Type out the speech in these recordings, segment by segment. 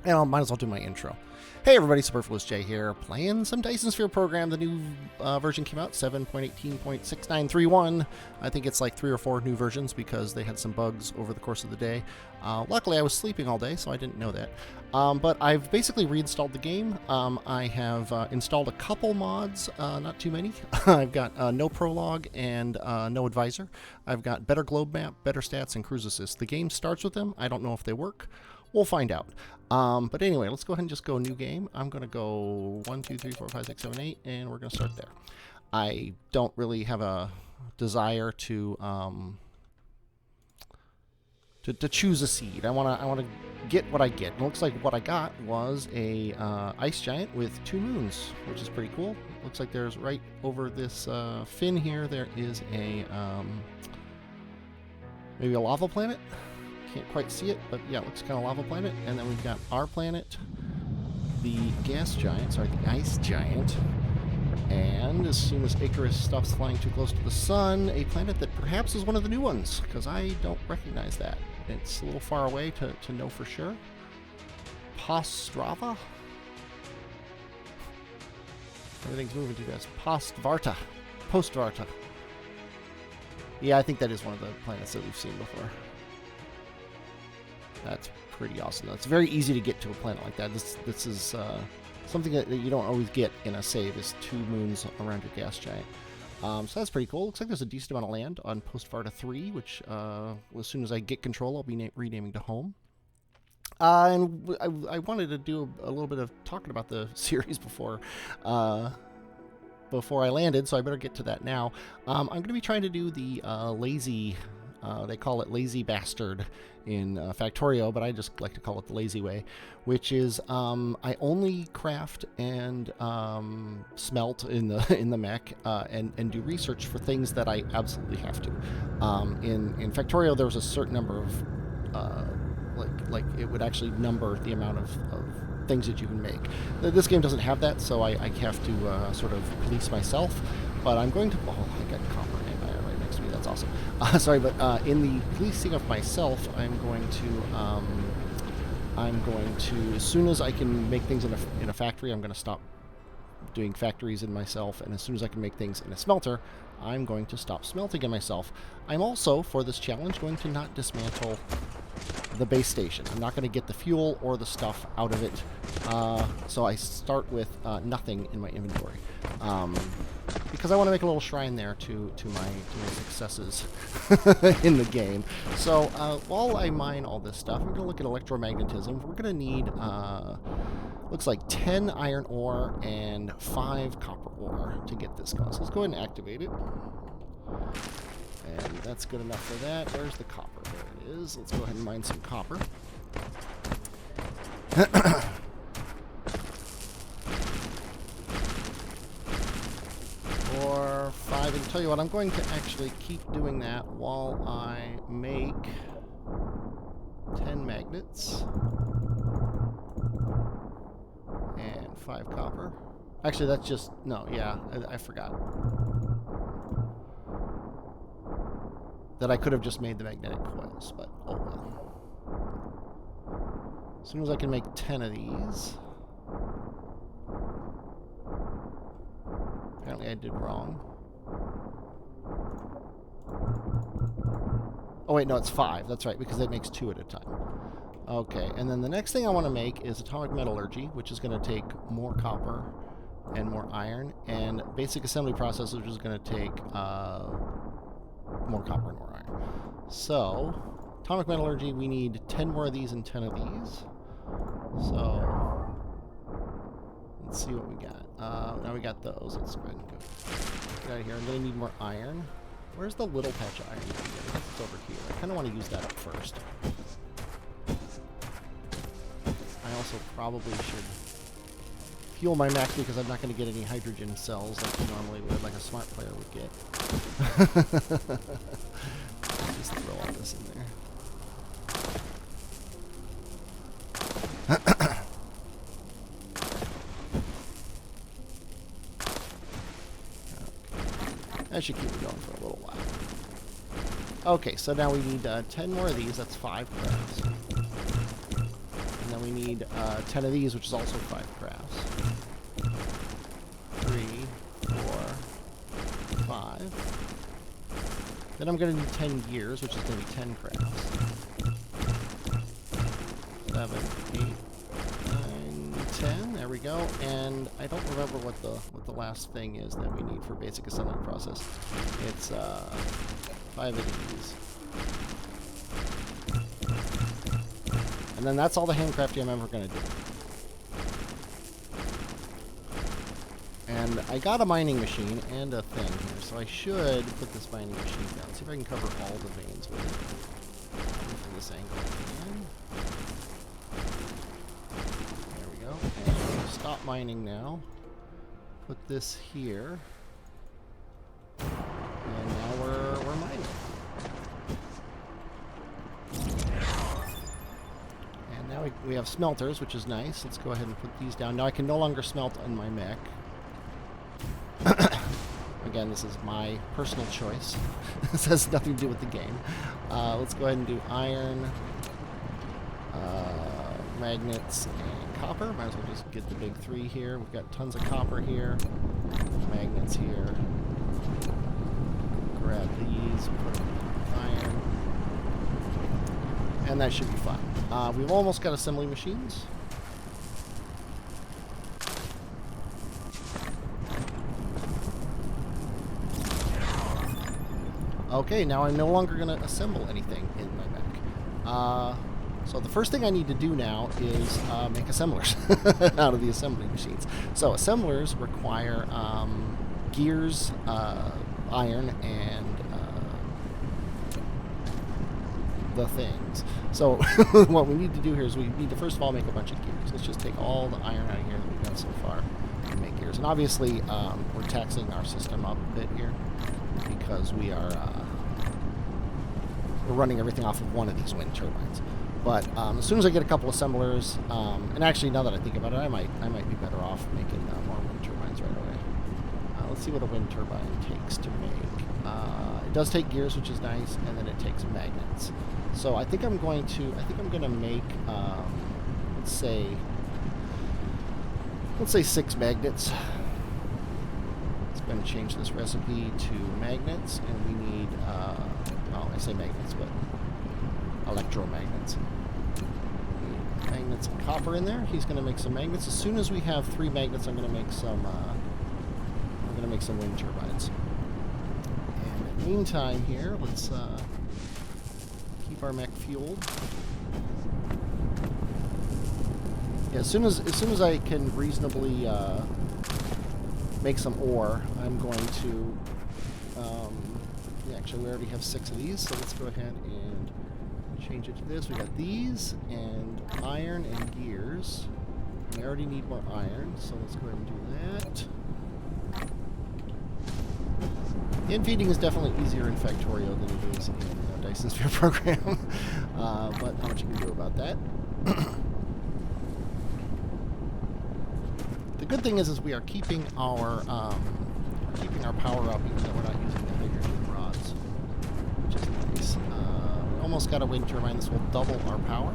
And I might as well do my intro. Hey everybody, Superfluous J here, playing some Dyson Sphere program. The new version came out, 7.18.6931. I think it's like 3 or 4 new versions because they had some bugs over the course of the day. Luckily, I was sleeping all day, so I didn't know that. But I've basically reinstalled the game. I have installed a couple mods, not too many. I've got no prologue and no advisor. I've got better globe map, better stats, and cruise assist. The game starts with them. I don't know if they work. We'll find out. But anyway, let's go ahead and just go new game. I'm going to go 1, 2, 3, 4, 5, 6, 7, 8, and we're going to start there. I don't really have a desire to choose a seed. I want to get what I get. It looks like what I got was a ice giant with 2 moons, which is pretty cool. Looks like there's right over this fin here, there is a maybe a lava planet. Can't quite see it, but yeah, it looks kind of lava planet. And then we've got our planet, the gas giant, sorry, the ice giant. And as soon as Icarus stops flying too close to the sun, a planet that perhaps is one of the new ones, because I don't recognize that. It's a little far away to know for sure. Postrava? Everything's moving too fast. Postvarta. Yeah, I think that is one of the planets that we've seen before. That's pretty awesome. It's very easy to get to a planet like that. This is something that you don't always get in a save, is 2 moons around your gas giant. So that's pretty cool. Looks like there's a decent amount of land on Postvarta 3, which as soon as I get control, I'll be renaming to home. And I wanted to do a little bit of talking about the series before I landed, so I better get to that now. I'm going to be trying to do the lazy... they call it lazy bastard in Factorio, but I just like to call it the lazy way, which is I only craft and smelt in the mech and do research for things that I absolutely have to. In Factorio, there was a certain number of like it would actually number the amount of things that you can make. This game doesn't have that, so I have to sort of police myself. But I'm going to... Oh, I got copper and right next to me. That's awesome. Sorry, but in the policing of myself, I'm going to, as soon as I can make things in a factory, I'm going to stop doing factories in myself, and as soon as I can make things in a smelter, I'm going to stop smelting in myself. I'm also, for this challenge, going to not dismantle the base station. I'm not going to get the fuel or the stuff out of it, so I start with nothing in my inventory. Because I want to make a little shrine there to my successes in the game. So while I mine all this stuff, I'm going to look at electromagnetism. We're going to need, looks like 10 iron ore and 5 copper ore to get this going. So let's go ahead and activate it. And that's good enough for that. Where's the copper? There it is. Let's go ahead and mine some copper. 4, 5, and tell you what, I'm going to actually keep doing that while I make 10 magnets and 5 copper. Actually, that's just, no, yeah, I forgot that I could have just made the magnetic coils, but oh well. As soon as I can make 10 of these. Apparently I did wrong. Oh wait, no, it's 5. That's right, because it makes 2 at a time. Okay, and then the next thing I want to make is atomic metallurgy, which is going to take more copper and more iron, and basic assembly process, which is going to take more copper and more iron. So, atomic metallurgy, we need 10 more of these and 10 of these. So, let's see what we got. Now we got those. Let's go ahead and get out of here. I'm going to need more iron. Where's the little patch of iron? I guess it's over here. I kind of want to use that up first. I also probably should fuel my mech because I'm not going to get any hydrogen cells like you normally would, like a smart player would get. Just throw all this in there. That should keep it going for a little while. Okay, so now we need 10 more of these. That's 5 of those. And then we need 10 of these, which is also 5 crafts. 3, 4, 5. Then I'm going to need 10 gears, which is going to be 10 crafts. 7, 8, 9, 10. There we go. And I don't remember what the last thing is that we need for basic assembly process. It's 5 of these. And then that's all the handcrafting I'm ever going to do. And I got a mining machine and a thing here, so I should put this mining machine down. See if I can cover all the veins with it. From this angle again. There we go. And stop mining now. Put this here. And now we're mining. And now we have smelters, which is nice. Let's go ahead and put these down. Now I can no longer smelt on my mech. Again, this is my personal choice. This has nothing to do with the game. Let's go ahead and do iron, magnets, and copper. Might as well just get the big 3 here. We've got tons of copper here, magnets here. Grab these, put them in iron, and that should be fine. We've almost got assembly machines. Okay, now I'm no longer going to assemble anything in my mech. So the first thing I need to do now is make assemblers out of the assembly machines. So assemblers require gears, iron, and the things. So what we need to do here is we need to first of all make a bunch of gears. Let's just take all the iron out of here that we've got so far and make gears. And obviously we're taxing our system up a bit here, because we are we're running everything off of one of these wind turbines. But as soon as I get a couple assemblers, and actually now that I think about it, I might be better off making more wind turbines right away. Let's see what a wind turbine takes to make. It does take gears, which is nice, and then it takes magnets. So I think I'm going to make let's say 6 magnets. Going to change this recipe to magnets, and we need well, I say magnets, but electromagnets. We need magnets and copper in there. He's going to make some magnets. As soon as we have 3 magnets, I'm going to make some wind turbines. And in the meantime here, let's keep our mech fueled. Yeah, as soon as I can reasonably make some ore, I'm going to yeah, actually we already have 6 of these, so let's go ahead and change it to this. We got these and iron and gears. We already need more iron, so let's go ahead and do that. The end feeding is definitely easier in Factorio than it is in Dyson Sphere program, but not much you can do about that. The good thing is we are keeping our power up, even though we're not using the hydrogen rods, which is nice. We almost got a wind turbine. This will double our power.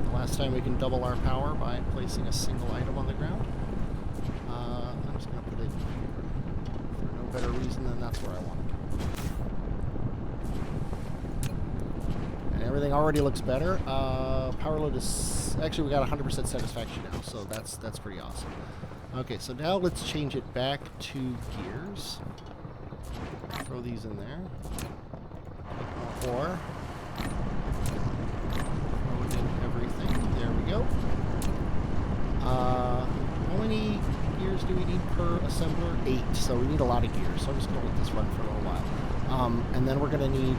The last time we can double our power by placing a single item on the ground. I'm just going to put it here for no better reason than that's where I want it. And everything already looks better. Power load is actually, we got 100% satisfaction now, so that's pretty awesome. Okay, so now let's change it back to gears. Throw these in there. Take more ore. Throw it in everything. There we go. How many gears do we need per assembler? 8. So we need a lot of gears. So I'm just going to let this run for a little while. And then we're going to need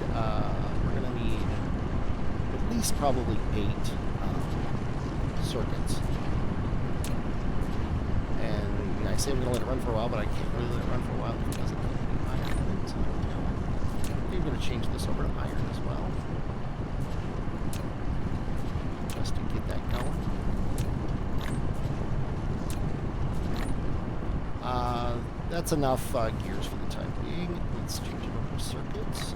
at least probably 8 circuits. I say I'm going to let it run for a while, but I can't really let it run for a while because it doesn't have any iron in it. So I'm going to change this over to iron as well, just to get that going. That's enough gears for the time being. Let's change it over to circuits.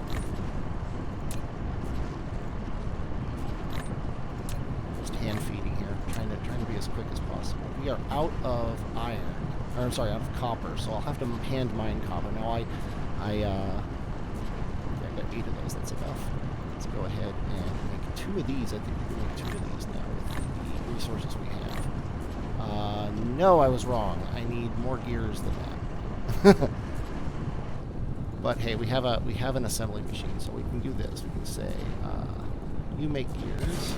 Just hand feeding here, trying trying to be as quick as possible. We are out of iron, or I'm sorry, out of copper, so I'll have to hand mine copper. Now I got 8 of those, that's enough. Let's go ahead and make 2 of these. I think we can make 2 of these now with the resources we have. No, I was wrong. I need more gears than that. But hey, we have an assembly machine, so we can do this. We can say, you make gears.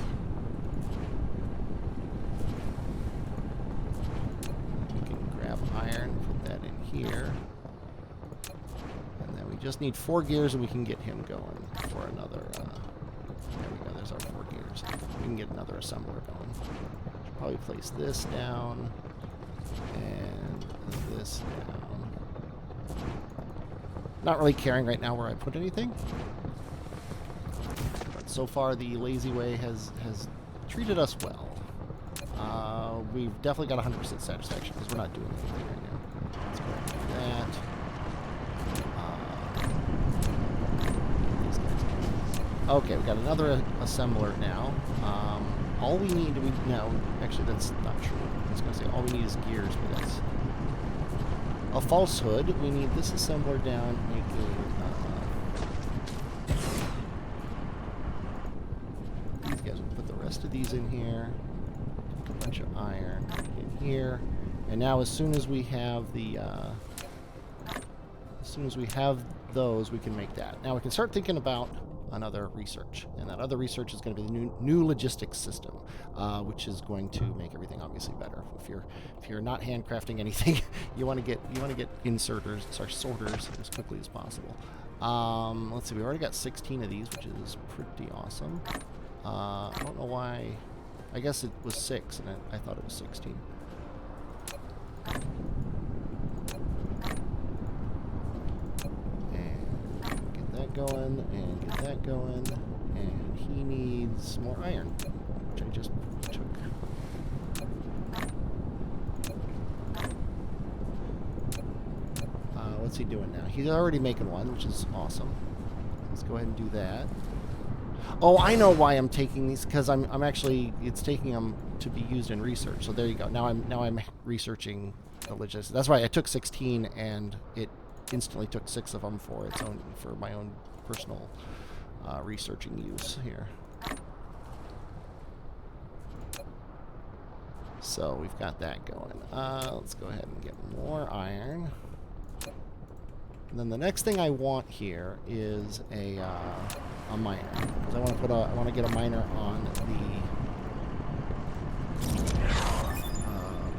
We can grab iron, put that in here. And then we just need 4 gears and we can get him going for another, there we go, there's our 4 gears. We can get another assembler going. Should probably place this down, and this down. Not really caring right now where I put anything. But so far the lazy way has treated us well. We've definitely got 100% satisfaction because we're not doing anything right now. Let's go ahead and do that. Okay, we got another assembler now. All we need, no, actually that's not true. I was going to say all we need is gears, but that's a falsehood. We need this assembler down, making these guys. We'll put the rest of these in here. A bunch of iron in here, and now as soon as we have the those, we can make that. Now we can start thinking about another research, and that other research is going to be the new logistics system, which is going to make everything obviously better. If you're not handcrafting anything, you want to get sorters as quickly as possible. Let's see, we already got 16 of these, which is pretty awesome. I don't know why. I guess it was 6, and I thought it was 16. Going and get that going, and he needs more iron, which I just took. What's he doing now? He's already making one, which is awesome. Let's go ahead and do that. Oh, I know why I'm taking these, because I'm actually, it's taking them to be used in research. So there you go. Now I'm researching the logistics. That's why I took 16, and it instantly took 6 of them for my own personal researching use here. So we've got that going. Let's go ahead and get more iron. And then the next thing I want here is a miner, because I want to get a miner on the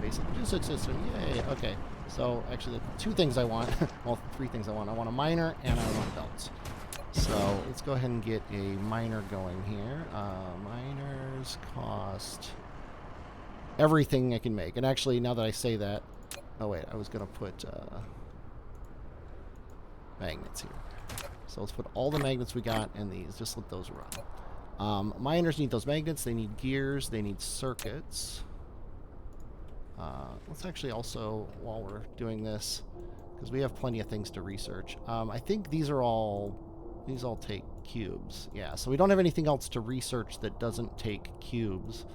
basic logistics system. Yay! Okay. So actually, the 2 things I want, well, 3 things I want. I want a miner and I want belts. So let's go ahead and get a miner going here. Miners cost everything I can make. And actually, now that I say that, oh wait, I was going to put magnets here. So let's put all the magnets we got in these. Just let those run. Miners need those magnets. They need gears. They need circuits. Let's actually also, while we're doing this, because we have plenty of things to research, I think these all take cubes. Yeah, so we don't have anything else to research that doesn't take cubes,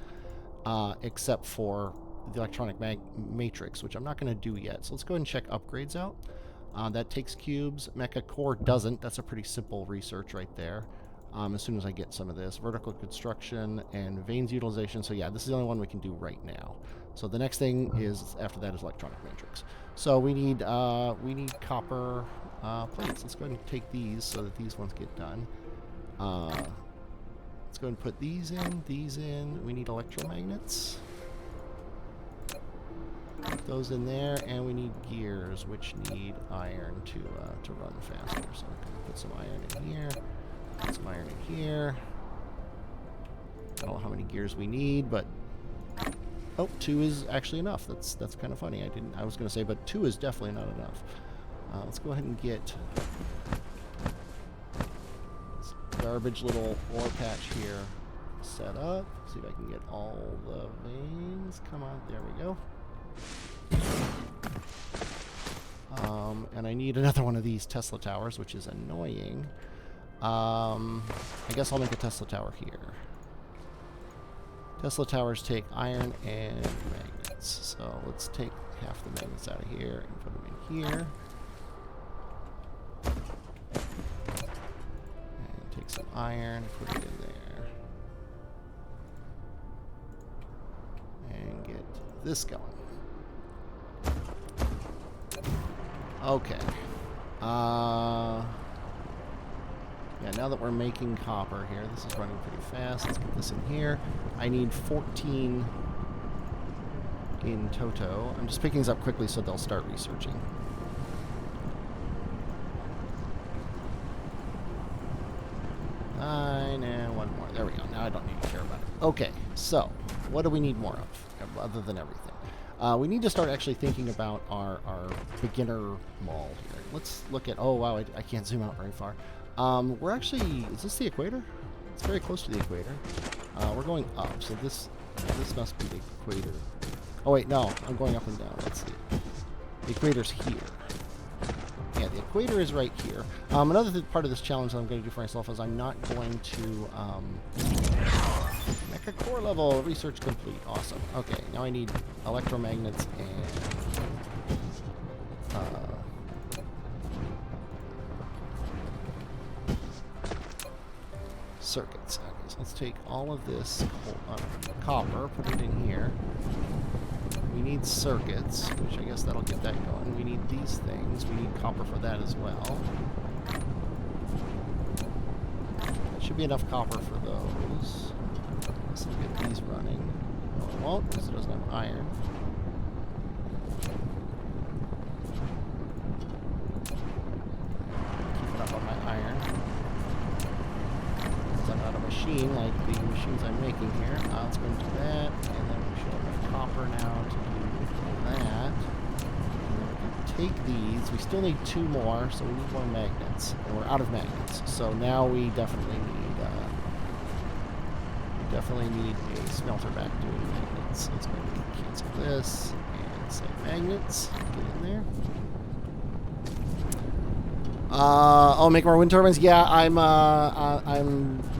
except for the electronic matrix, which I'm not going to do yet. So let's go ahead and check upgrades out. That takes cubes. Mecha core doesn't. That's a pretty simple research right there. As soon as I get some of this. Vertical construction and veins utilization. So yeah, this is the only one we can do right now. So the next thing is, after that, is electronic matrix. So we need copper plates. Let's go ahead and take these so that these ones get done. Let's go ahead and put these in. We need electromagnets. Put those in there, and we need gears, which need iron to run faster. So I'm going to put some iron in here. Put some iron in here. I don't know how many gears we need, but oh, 2 is actually enough. That's kind of funny. I was going to say, but 2 is definitely not enough. Let's go ahead and get this garbage little ore patch here set up. See if I can get all the veins. Come on, there we go. And I need another one of these Tesla towers, which is annoying. I guess I'll make a Tesla tower here. Tesla towers take iron and magnets. So let's take half the magnets out of here and put them in here. And take some iron, put it in there. And get this going. Okay. Yeah, now that we're making copper here, this is running pretty fast. Let's get this in here. I need 14 in toto. I'm just picking these up quickly so they'll start researching. 9 and one more. There we go. Now I don't need to care about it. Okay, so what do we need more of, other than everything? We need to start actually thinking about our beginner mall here. Let's look at, oh wow, I can't zoom out very far. We're actually, is this the equator? It's very close to the equator. We're going up, so this must be the equator. Oh wait, no, I'm going up and down. Let's see. The equator's here. Yeah, the equator is right here. Another part of this challenge that I'm going to do for myself is I'm not going to Mecha core level research complete. Awesome. Okay, now I need electromagnets and circuits. Okay, so let's take all of this copper, put it in here. We need circuits, which I guess that'll get that going. We need these things. We need copper for that as well. Should be enough copper for those. Let's get these running. No, it won't, because it doesn't have iron. Keep it up on my iron. Because I'm not a machine like the machines I'm making here. Let's go and do that, and then we should have my copper now to do that. And then we can take these. We still need 2 more, so we need more magnets. And we're out of magnets. So now we definitely need a smelter back doing magnets. So let's go ahead and cancel this and say magnets. Get in there. Oh, make more wind turbines? Yeah, I'm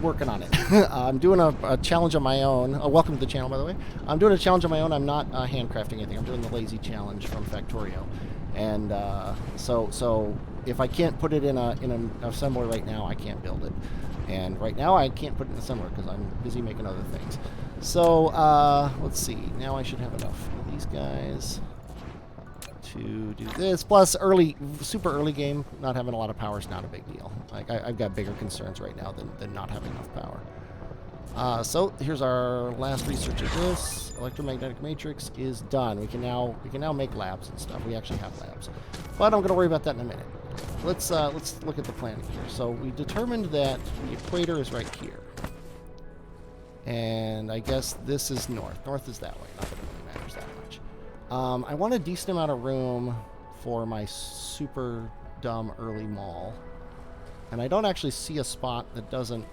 working on it. I'm doing a challenge on my own. Welcome to the channel, by the way. I'm doing a challenge on my own. I'm not handcrafting anything. I'm doing the lazy challenge from Factorio. And so if I can't put it in an assembler right now, I can't build it. And right now I can't put it in an assembler because I'm busy making other things. So let's see. Now I should have enough of these guys to do this. Plus, super early game, not having a lot of power is not a big deal. Like I've got bigger concerns right now than not having enough power. So here's our last research of this. Electromagnetic matrix is done. We can now make labs and stuff. We actually have labs, but I'm going to worry about that in a minute. Let's look at the planning here. So we determined that the equator is right here, and I guess this is north. North is that way. Not that it really matters that much. I want a decent amount of room for my super dumb early mall, and I don't actually see a spot that doesn't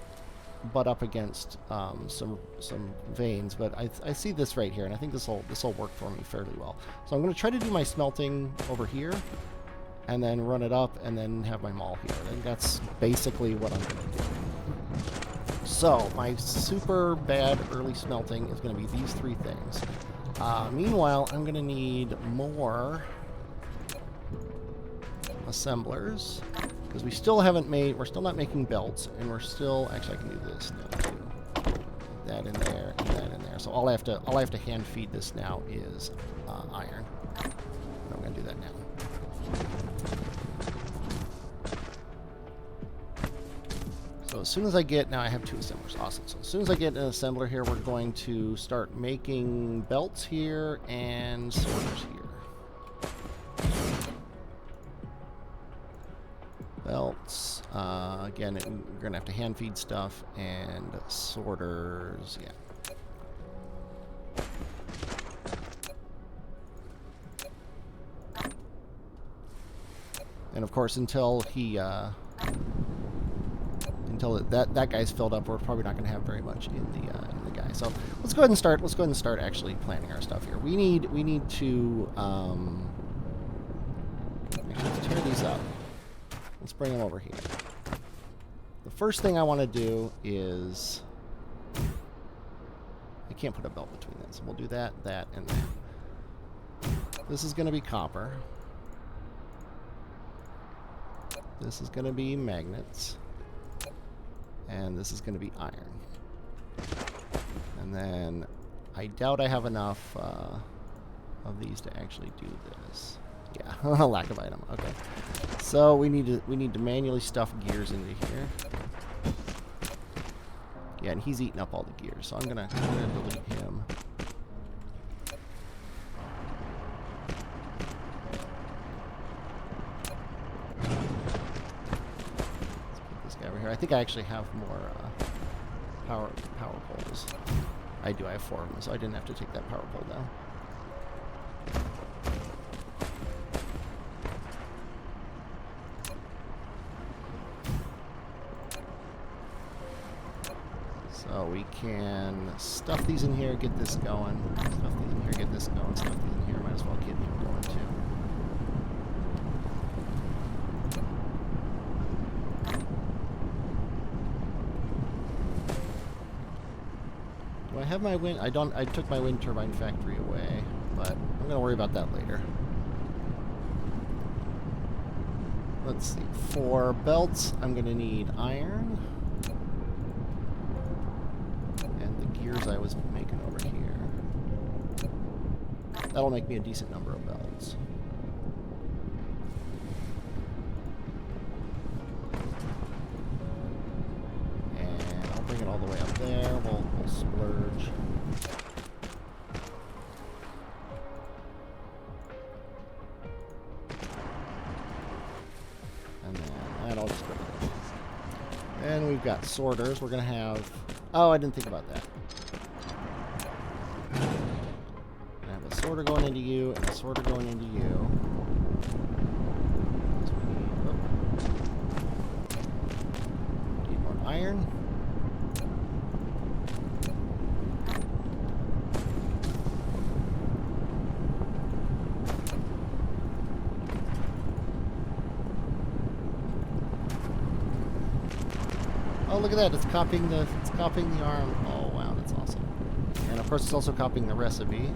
butt up against some veins, but I see this right here, and I think this will work for me fairly well. So I'm going to try to do my smelting over here, and then run it up, and then have my mall here. I think that's basically what I'm going to do. So my super bad early smelting is going to be these 3 things. Meanwhile, I'm going to need more assemblers, because we still haven't we're still not making belts, and we're still, actually I can do this now too. That in there, and that in there. So all I have to hand feed this now is iron. I'm going to do that now. So as soon as I get, now I have 2 assemblers, awesome. So as soon as I get an assembler here, we're going to start making belts here and sorters here. Belts, again, we're going to have to hand feed stuff, and sorters, yeah. And of course, until that guy's filled up, we're probably not going to have very much in the guy. So let's go ahead and start. Let's go ahead and start actually planning our stuff here. We need to tear these up. Let's bring them over here. The first thing I want to do is, I can't put a belt between that. So we'll do that, that, and that. This is going to be copper. This is going to be magnets. And this is going to be iron. And then I doubt I have enough of these to actually do this. Yeah, lack of item. Okay. So we need to manually stuff gears into here. Yeah, and he's eating up all the gears, so I'm gonna delete him. I think I actually have more power poles. I do. I have 4 of them, so I didn't have to take that power pole down. So we can stuff these in here, get this going. Stuff these in here, get this going. Stuff these in here. Might as well get him going too. I have my wind. I took my wind turbine factory away, but I'm gonna worry about that later. Let's see. For belts, I'm gonna need iron, and the gears I was making over here. That'll make me a decent number of belts. And I'll bring it all the way up there. We'll splurge. And then that'll just go there. And we've got sorters. We're going to have... Oh, I didn't think about that. I have a sorter going into you and a sorter going into you. So we need more iron. Oh, look at that! It's copying the arm. Oh wow, that's awesome. And of course, it's also copying the recipe.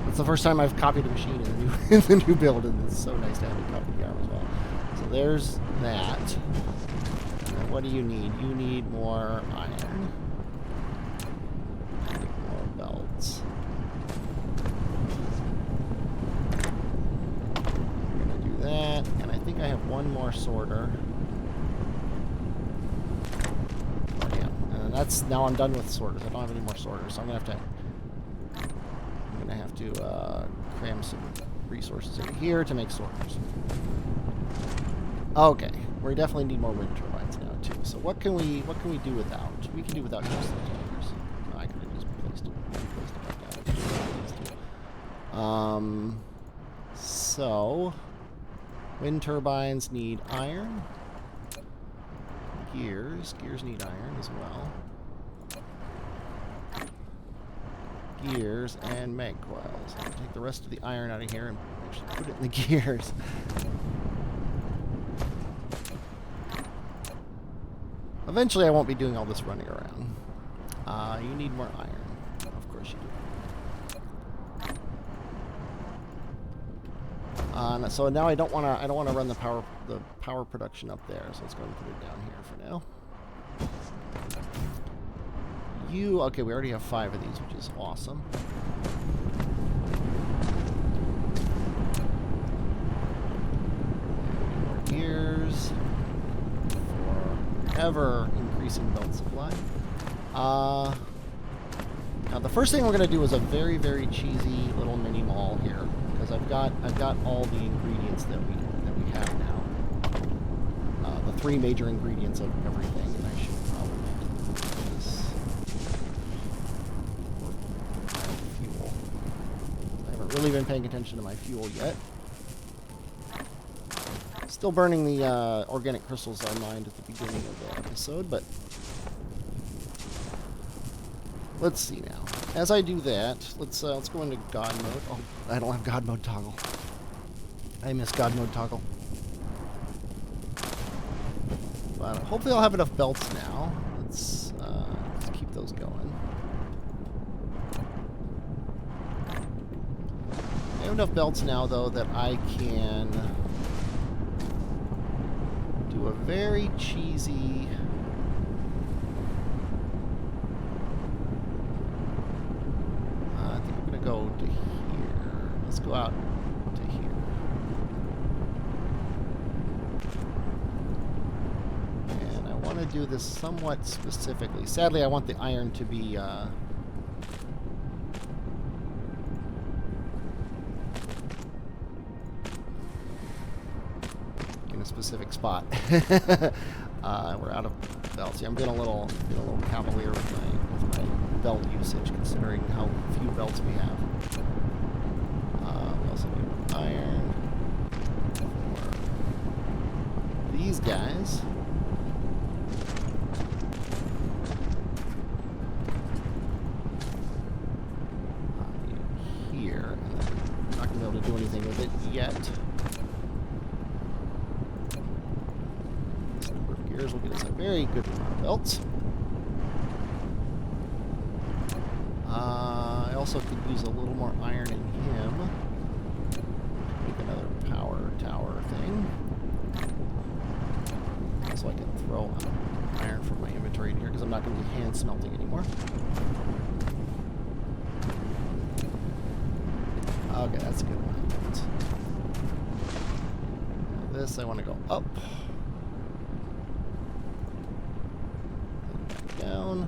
It's the first time I've copied a machine in the new in the new build, and it's so nice to have it copy the arm as well. So there's that. And what do you need? You need more iron. More belts. I'm gonna do that, and I think I have one more sorter. That's now I'm done with sorters. I don't have any more sorters, so I'm gonna have to cram some resources into here to make sorters. Okay, we definitely need more wind turbines now too. So what can we do without? We can do without just the sorters. Oh, I could have just placed it back down. So wind turbines need iron. Gears need iron as well. Gears and mag coils. I'll take the rest of the iron out of here and actually put it in the gears. Eventually I won't be doing all this running around. You need more iron. Of course you do. So now I don't want to run the power production up there, so let's go and put it down here for now. Okay, we already have 5 of these, which is awesome. More gears for ever increasing belt supply. Now the first thing we're going to do is a very, very cheesy little mini mall here, because I've got all the ingredients that we have now. The 3 major ingredients of everything, and I should probably do this. Fuel. I haven't really been paying attention to my fuel yet. Still burning the organic crystals I mined at the beginning of the episode, but let's see now. As I do that, let's go into God mode. Oh, I don't have God mode toggle. I miss God mode toggle. But hopefully I'll have enough belts now. Let's keep those going. have enough belts now, though, that I can do a very cheesy... I think I'm going to go to here. Let's go out to here. And I want to do this somewhat specifically. Sadly, I want the iron to be... specific spot. We're out of belts. Yeah, I'm being a little cavalier with my belt usage, considering how few belts we have. We also need iron for these guys. Here, and then I'm not gonna be able to do anything with it yet. Will get us a very good amount of belts. I also could use a little more iron in him. Make another power tower thing. So I can throw iron from my inventory in here because I'm not going to be hand smelting anymore. Okay, that's a good one. Now this, I want to go up. Down.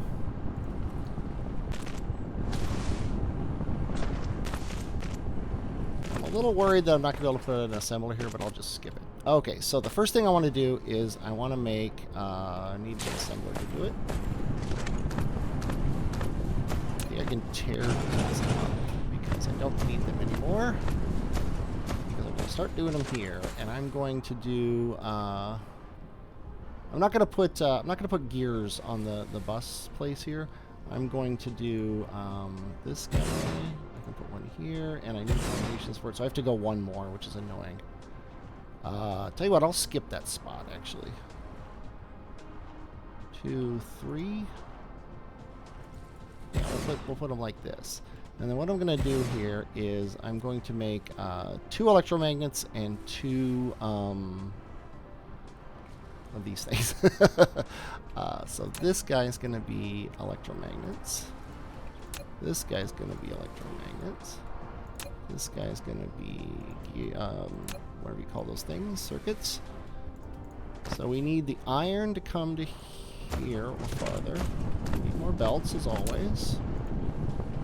I'm a little worried that I'm not going to be able to put an assembler here, but I'll just skip it. Okay, so the first thing I want to do is I want to make... I need an assembler to do it. I think I can tear these up because I don't need them anymore. Because I'm going to start doing them here, and I'm going to do... I'm not gonna put gears on the bus place here. I'm going to do this guy. I can put one here, and I need combinations for it, so I have to go one more, which is annoying. Tell you what, I'll skip that spot actually. 2, 3. Yeah, we'll put them like this. And then what I'm gonna do here is I'm going to make 2 electromagnets and 2 of these things. So this guy is going to be electromagnets. This guy is going to be electromagnets. This guy is going to be, what do we call those things? Circuits. So we need the iron to come to here or farther. We need more belts as always,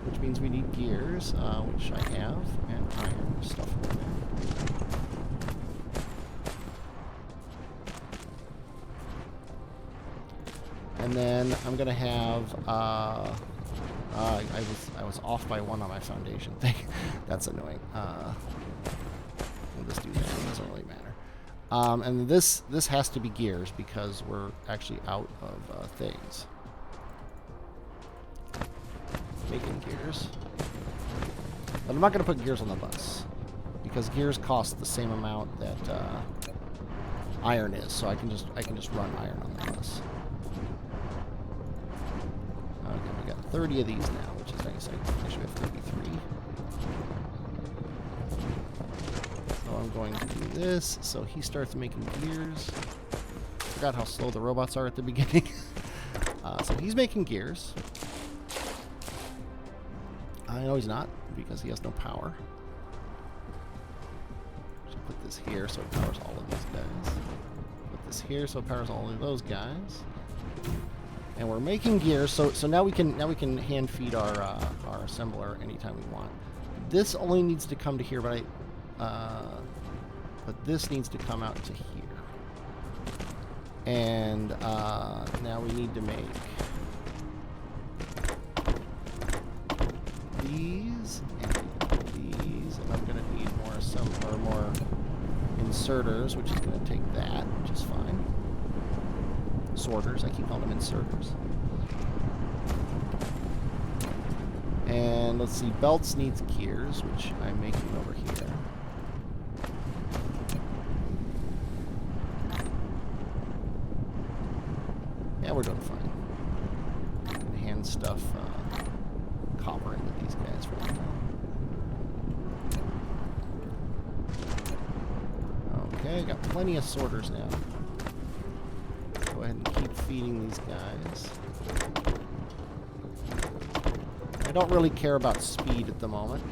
which means we need gears, which I have, and iron stuff over there. And then I'm gonna have I was off by 1 on my foundation thing. That's annoying. We'll just do that. It doesn't really matter. And this has to be gears because we're actually out of things. Making gears. But I'm not gonna put gears on the bus because gears cost the same amount that iron is. So I can just run iron on the bus. Okay, we got 30 of these now, which is nice. I should have 33. So I'm going to do this. So he starts making gears. Forgot how slow the robots are at the beginning. So he's making gears. I know he's not because he has no power. Should put this here so it powers all of these guys. Put this here so it powers all of those guys. And we're making gears, so now we can hand feed our assembler anytime we want. This only needs to come to here, but this needs to come out to here. And now we need to make these and these, and I'm gonna need more inserters, which is gonna take that, which is fine. Sorters, I keep calling them inserters. And let's see, belts needs gears, which I'm making over here. Yeah, we're doing fine. I can hand stuff copper into these guys right now. Okay, got plenty of sorters now. Go ahead and keep feeding these guys. I don't really care about speed at the moment,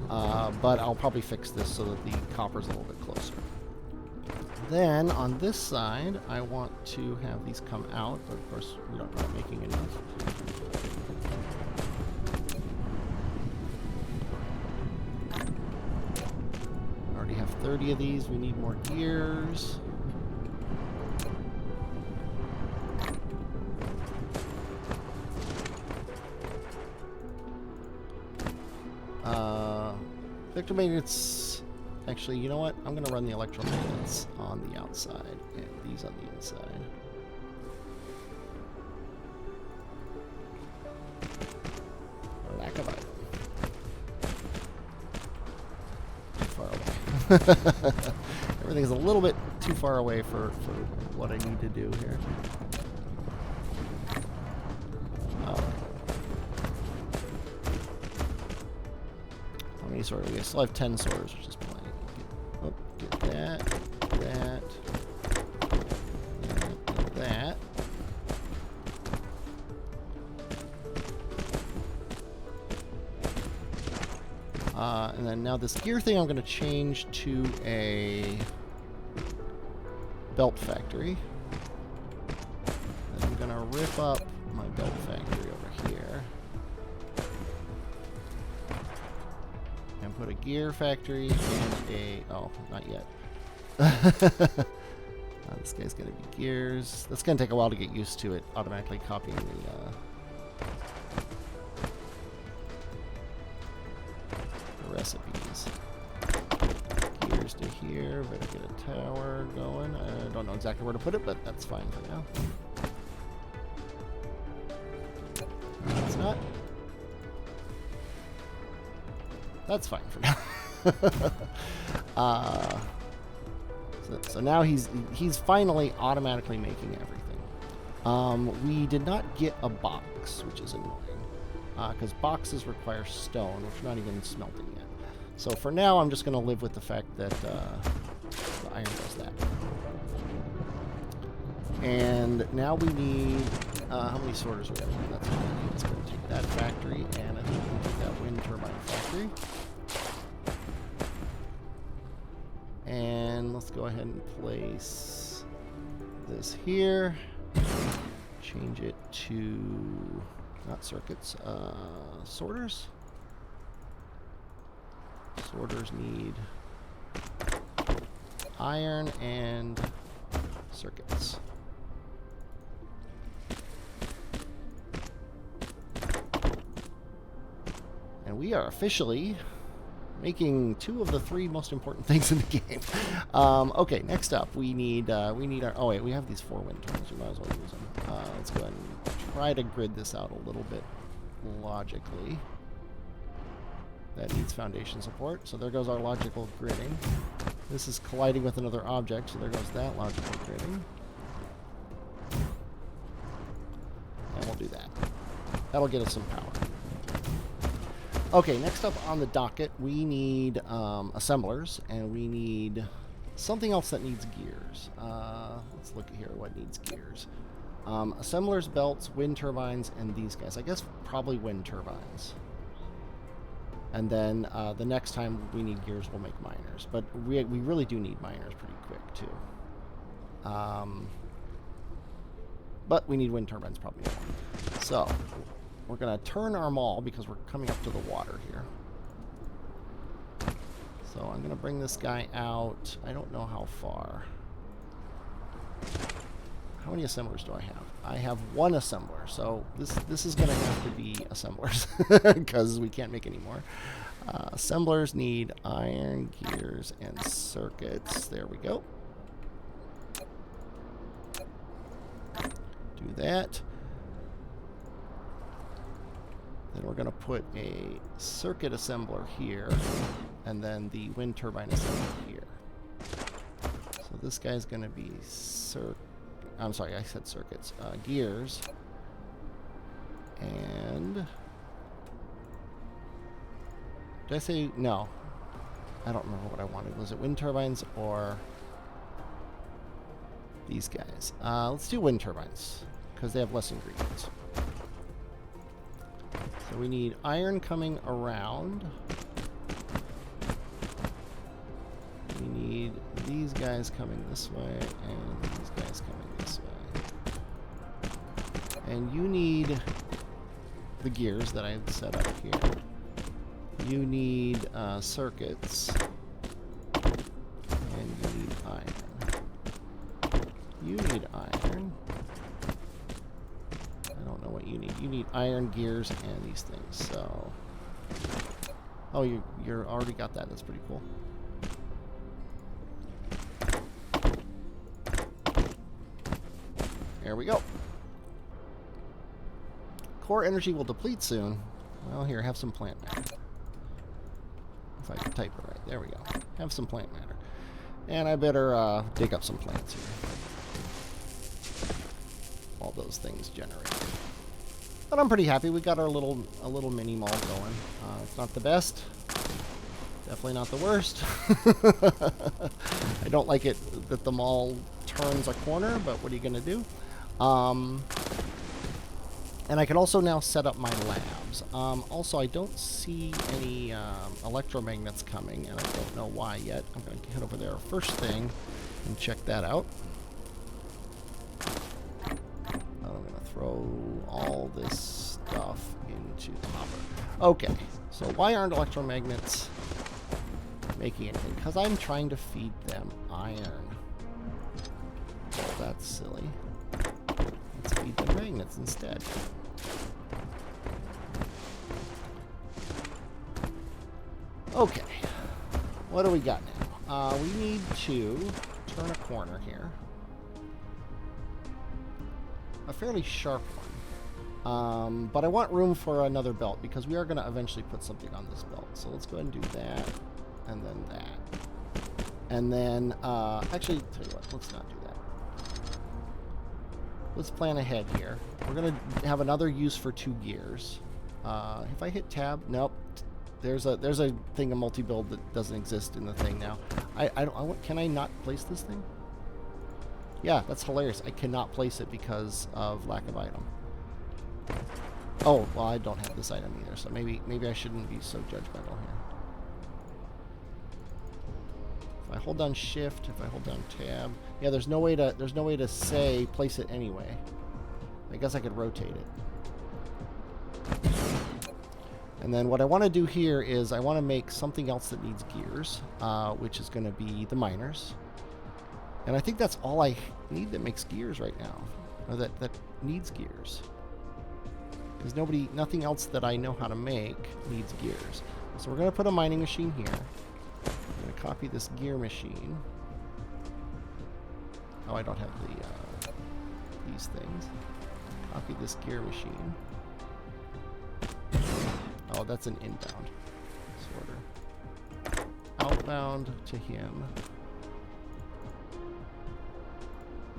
but I'll probably fix this so that the copper's a little bit closer. Then, on this side, I want to have these come out, but of course, we don't know making enough. I already have 30 of these. We need more gears. Victor magnets. Actually, you know what? I'm going to run the electromagnets on the outside and these on the inside. For lack of item. Too far away. Everything's a little bit too far away for what I need to do here. Sorters. We still have 10 sorters, which is plenty. Get that, and that. And then now this gear thing I'm going to change to a belt factory. And I'm going to rip up my belt factory over here. Put a gear factory and a... Oh, not yet. This guy's going to be gears. That's going to take a while to get used to it, automatically copying the recipes. Gears to here. Better get a tower going. I don't know exactly where to put it, but that's fine for now. It's not. That's fine for now. So now he's finally automatically making everything. We did not get a box, which is annoying, because boxes require stone, which we're not even smelting yet. So for now, I'm just going to live with the fact that the iron does that. And now we need... how many sorters we have? That's what we need. It's going to take that factory, and I think we can take that wind turbine factory. And let's go ahead and place this here. Change it to... not circuits, sorters. Sorters need iron and circuits. And we are officially making 2 of the 3 most important things in the game. Okay, next up we need our... Oh wait, we have these 4 wind turbines. We might as well use them. Let's go ahead and try to grid this out a little bit logically. That needs foundation support, so there goes our logical gridding. This is colliding with another object, so there goes that logical gridding. And we'll do that. That'll get us some power. Okay, next up on the docket, we need assemblers, and we need something else that needs gears. Let's look at here what needs gears. Assemblers, belts, wind turbines, and these guys. I guess probably wind turbines. And then the next time we need gears, we'll make miners. But we really do need miners pretty quick, too. But we need wind turbines probably more. So... we're going to turn our maul because we're coming up to the water here. So I'm going to bring this guy out. I don't know how far. How many assemblers do I have? I have 1 assembler. So this is going to have to be assemblers because we can't make any more. Assemblers need iron, gears, and circuits. There we go. Do that. Then we're going to put a circuit assembler here, and then the wind turbine assembler here. So this guy's going to be I'm sorry, I said circuits. Gears. And... did I say... no. I don't remember what I wanted. Was it wind turbines or these guys? Let's do wind turbines because they have less ingredients. So we need iron coming around. We need these guys coming this way and these guys coming this way. And you need the gears that I set up here. You need circuits. And you need iron. You need iron. I don't know what you need. You need iron, gears, and these things. So, oh, you're already got that. That's pretty cool. There we go. Core energy will deplete soon. Well, here, have some plant matter. If I can type it right. There we go. Have some plant matter. And I better dig up some plants here. All those things generate. But I'm pretty happy. We got our little mini mall going. It's not the best. Definitely not the worst. I don't like it that the mall turns a corner, but what are you going to do? And I can also now set up my labs. Also, I don't see any electromagnets coming, and I don't know why yet. I'm going to head over there first thing and check that out. I'm going to throw all this stuff into the hopper. Okay, so why aren't electromagnets making anything? Because I'm trying to feed them iron. Well, that's silly. Let's feed them magnets instead. Okay, what do we got now? We need to turn a corner here. A fairly sharp one. But I want room for another belt because we are going to eventually put something on this belt. So let's go ahead and do that, and then that. And then, actually, tell you what, let's not do that. Let's plan ahead here. We're going to have another use for 2 gears. If I hit tab, nope. There's a thing, a multi-build that doesn't exist in the thing now. Can I not place this thing? Yeah, that's hilarious. I cannot place it because of lack of item. Oh, well, I don't have this item either, so maybe I shouldn't be so judgmental here. If I hold down shift, if I hold down tab, yeah, there's no way to say place it anyway. I guess I could rotate it. And then what I want to do here is I want to make something else that needs gears, which is going to be the miners. And I think that's all I need that makes gears right now, or that needs gears. Because nothing else that I know how to make needs gears. So we're going to put a mining machine here. I'm going to copy this gear machine. Oh, I don't have these things. Copy this gear machine. Oh, that's an inbound sorter. Outbound to him.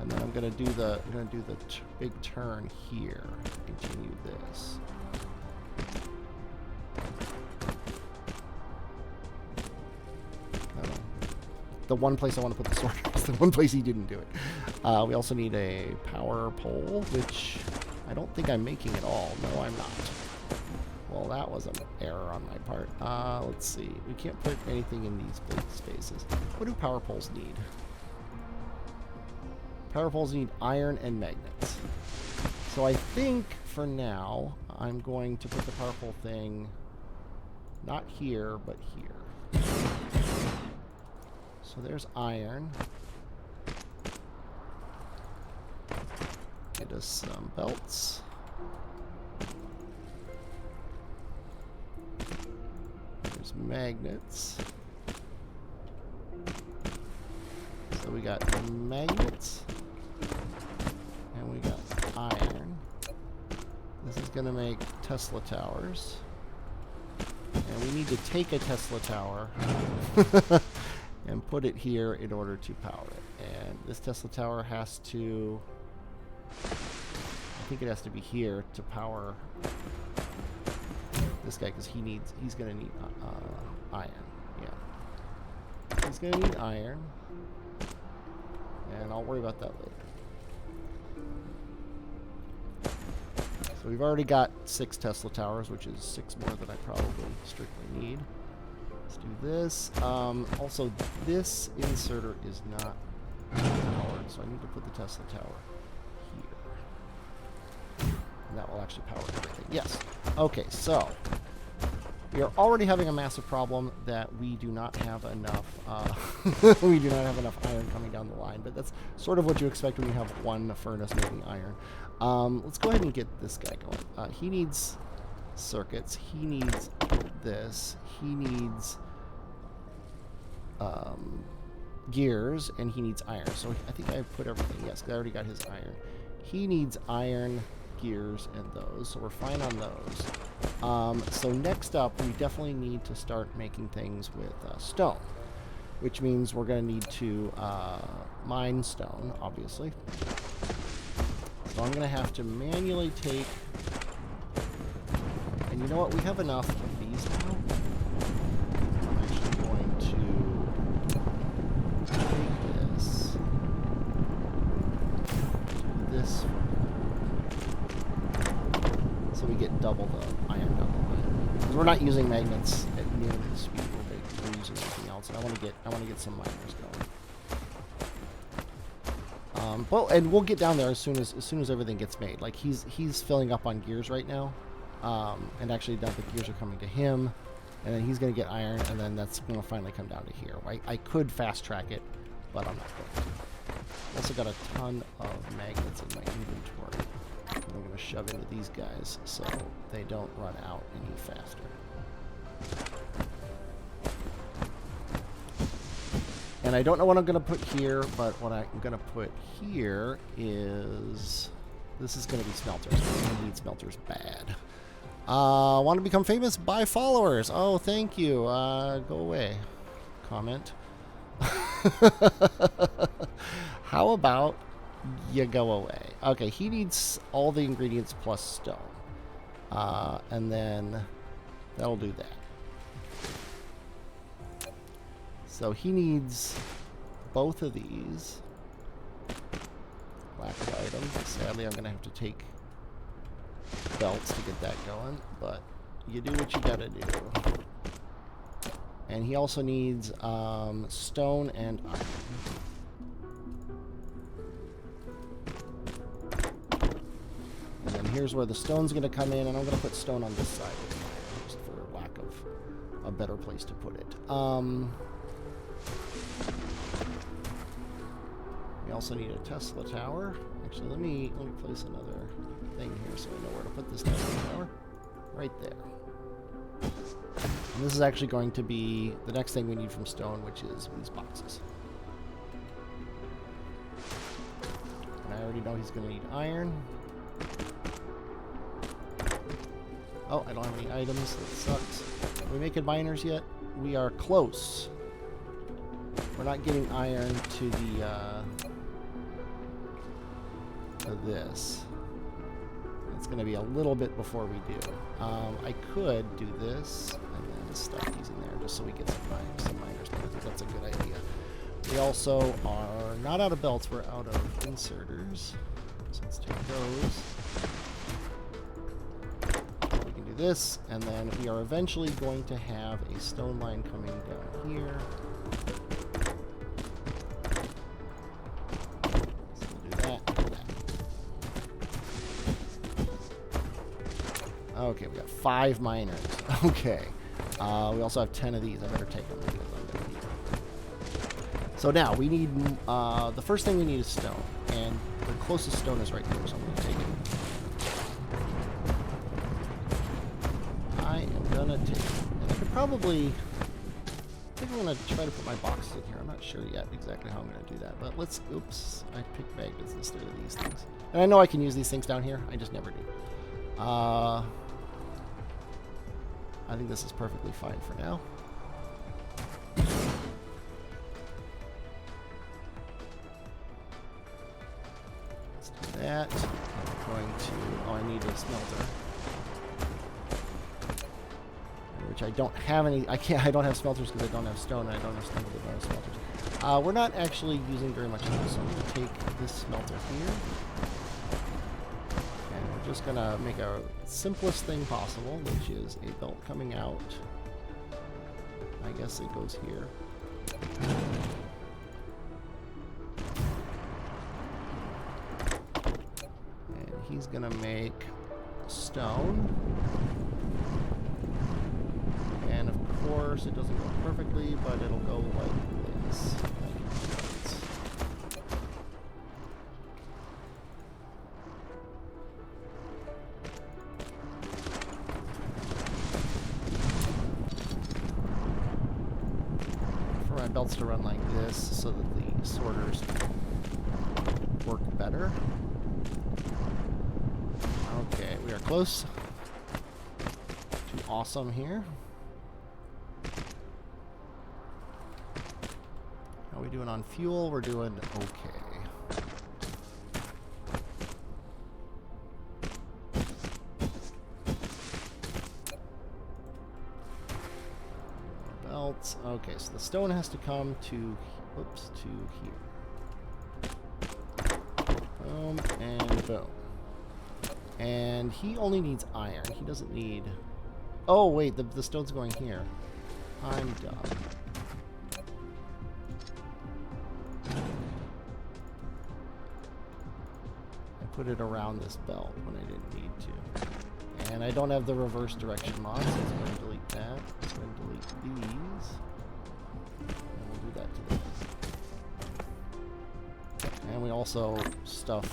And then I'm gonna do the big turn here. Continue this. The one place I want to put the sorter is the one place he didn't do it. We also need a power pole, which I don't think I'm making at all. No, I'm not. Well, that was an error on my part. Let's see. We can't put anything in these big spaces. What do power poles need? Power poles need iron and magnets. So I think, for now, I'm going to put the power pole thing not here, but here. So there's iron. Get us some belts. There's magnets. So we got magnets. And we got iron. This is going to make Tesla towers. And we need to take a Tesla tower and put it here in order to power it. And this Tesla tower has to... I think it has to be here to power this guy because he's going to need iron. Yeah. He's going to need iron. And I'll worry about that later. So we've already got 6 Tesla towers, which is 6 more than I probably strictly need. Let's do this. Also, this inserter is not powered, so I need to put the Tesla tower here. And that will actually power everything. Yes. Okay, so we are already having a massive problem that we do not have enough we do not have enough iron coming down the line, but that's sort of what you expect when you have one furnace making iron. Let's go ahead and get this guy going. He needs circuits. He needs this. He needs gears, and he needs iron. So I think I put everything. Yes, I already got his iron. He needs iron, gears, and those. So we're fine on those. So next up, we definitely need to start making things with stone, which means we're going to need to mine stone, obviously. So I'm going to have to manually take... And you know what? We have enough of these now. I'm actually going to take this. Do this. So we get double the iron down the line. Because we're not using magnets at nearly the speed we're using anything else. And I want to get some miners going. Well, and we'll get down there as soon as everything gets made. Like he's filling up on gears right now, and actually now the gears are coming to him, and then he's gonna get iron, and then that's gonna finally come down to here. Right? I could fast track it, but I'm not going to. I've also got a ton of magnets in my inventory. I'm gonna shove into these guys so they don't run out any faster. And I don't know what I'm going to put here, but what I'm going to put here is... This is going to be smelters. We're going to need smelters bad. Want to become famous? Buy followers. Oh, thank you. Go away. Comment. How about you go away? Okay, he needs all the ingredients plus stone. And then that'll do that. So he needs both of these. Lack of items. Sadly, I'm going to have to take belts to get that going, but you do what you got to do. And he also needs stone and iron. And then here's where the stone's going to come in, and I'm going to put stone on this side of the fire, just for lack of a better place to put it. We also need a Tesla tower. Actually, let me place another thing here so I know where to put this Tesla tower. Right there. And this is actually going to be the next thing we need from stone, which is these boxes. And I already know he's going to need iron. Oh, I don't have any items. That sucks. Are we making miners yet? We are close. We're not getting iron to the to this. It's going to be a little bit before we do. I could do this and then stuff these in there just so we get some miners. I think that's a good idea. We also are not out of belts. We're out of inserters. So let's take those. We can do this, and then we are eventually going to have a stone line coming down here. Okay, we got 5 miners. Okay. We also have 10 of these. I better take them because I'm going to need them. So now, we need... the first thing we need is stone. And the closest stone is right here, so I'm going to take it. I am going to take it. And I could probably... I think I'm going to try to put my boxes in here. I'm not sure yet exactly how I'm going to do that. But let's... Oops. I picked magnets instead of these things. And I know I can use these things down here. I just never do. I think this is perfectly fine for now. Let's do that. I'm going to... Oh, I need a smelter. There which I don't have any. I don't have smelters because I don't have stone, and I don't have stone because I don't have smelters. We're not actually using very much of this, so I'm going to take this smelter here. And we're just going to make a simplest thing possible, which is a belt coming out. I guess it goes here. And he's going to make stone. And of course, it doesn't go perfectly, but it'll go like this. For my belts to run like this so that the sorters work better. Okay, we are close to awesome here. How are we doing on fuel? We're doing okay. Belts. Okay, so the stone has to come to, whoops, to here. Boom, and boom. And he only needs iron. He doesn't need... Oh, wait, the stone's going here. I'm dumb. I put it around this belt when I didn't need to. And I don't have the reverse direction mod, so it's going to delete that. It's going to delete these. And we'll do that to this. And we also stuff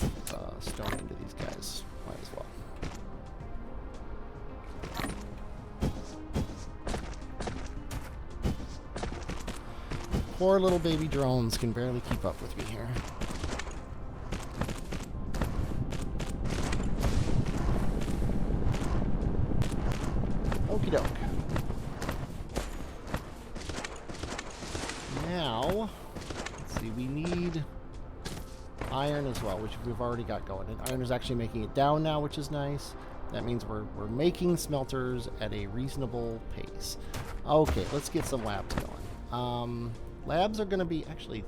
stone into these guys. Might as well. Poor little baby drones can barely keep up with me here. Okie doke. Now, let's see, we need iron as well, which we've already got going. And iron is actually making it down now, which is nice. That means we're making smelters at a reasonable pace. Okay, let's get some labs going. Labs are going to be, actually,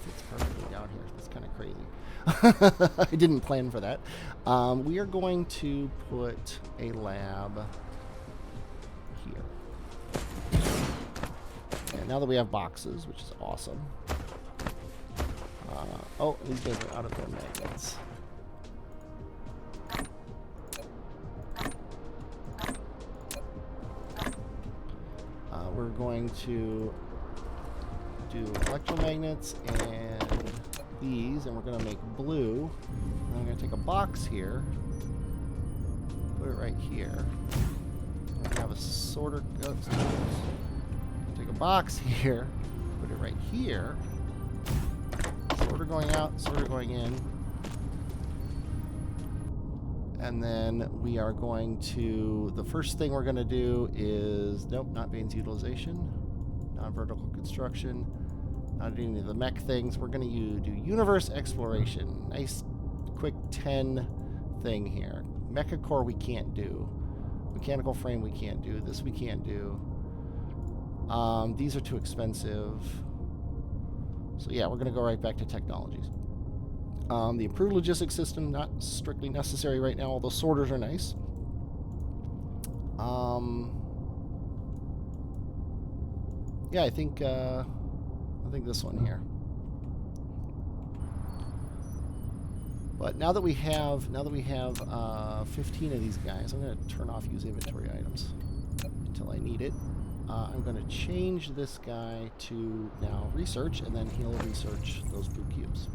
fits perfectly down here. That's kind of crazy. I didn't plan for that. We are going to put a lab here. And now that we have boxes, which is awesome. Oh, these guys are out of their magnets. We're going to do electromagnets and these, and we're going to make blue. And I'm going to take a box here, put it right here. We're going to have a sorter. Take a box here, put it right here. Sorter going out, sorter going in. And then we are going to, the first thing we're going to do is, nope, not Bane's utilization, not vertical construction, not any of the mech things. We're going to do universe exploration. Nice, quick 10 thing here. Mecha core we can't do. Mechanical frame we can't do. This we can't do. These are too expensive. So yeah, we're going to go right back to technologies. The improved logistics system, not strictly necessary right now, although sorters are nice. Yeah, I think this one here. But now that we have 15 of these guys, I'm going to turn off use inventory items until I need it. I'm going to change this guy to now research, and then he'll research those blue cubes.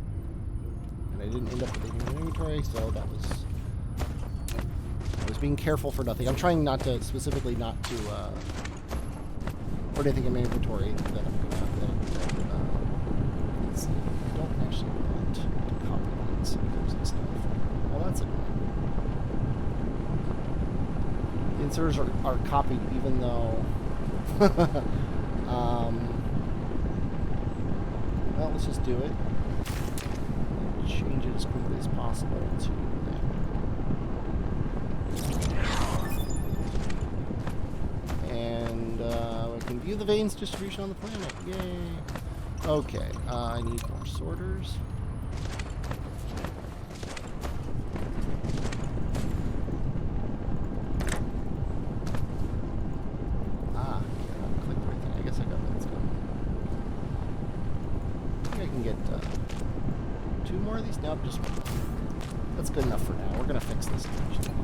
And I didn't end up with anything in inventory, so that was... I was being careful for nothing. I'm trying not to, specifically not to put anything in my inventory that I'm going to have to... let's see. I don't actually want to copy these inserters and stuff. Well, that's annoying. The inserters are copied even though... well, let's just do it. Change it as quickly as possible to that. And we can view the veins distribution on the planet. Yay! Okay, I need more sorters. Nope, just one. That's good enough for now. We're gonna fix this eventually.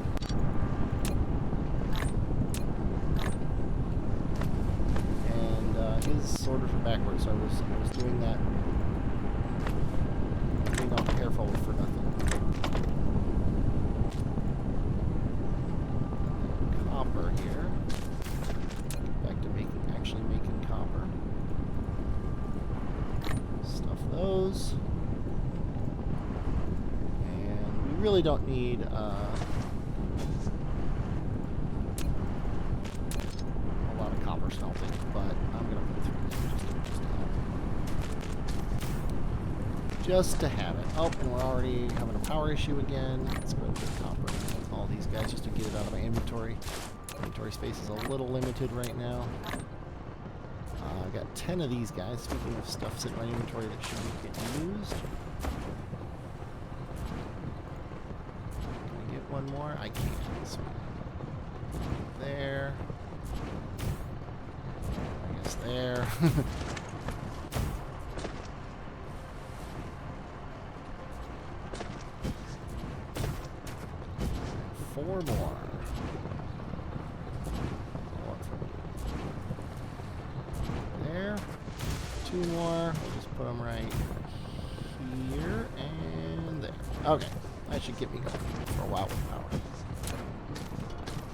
And his sorters are backwards, so I was doing that. Being all careful for nothing. Copper here. Back to actually making copper. Stuff those. Really don't need a lot of copper smelting, but I'm gonna put it through just to have it. Oh, and we're already having a power issue again. Let's go with copper with all these guys just to get it out of my inventory. Inventory space is a little limited right now. I've got 10 of these guys. Speaking of stuff sitting in my inventory that should be getting used. One more? I can't. So there. I guess there. 4 more. There. 2 more. We'll just put them right here and there. Okay. That should get me going for a while with power.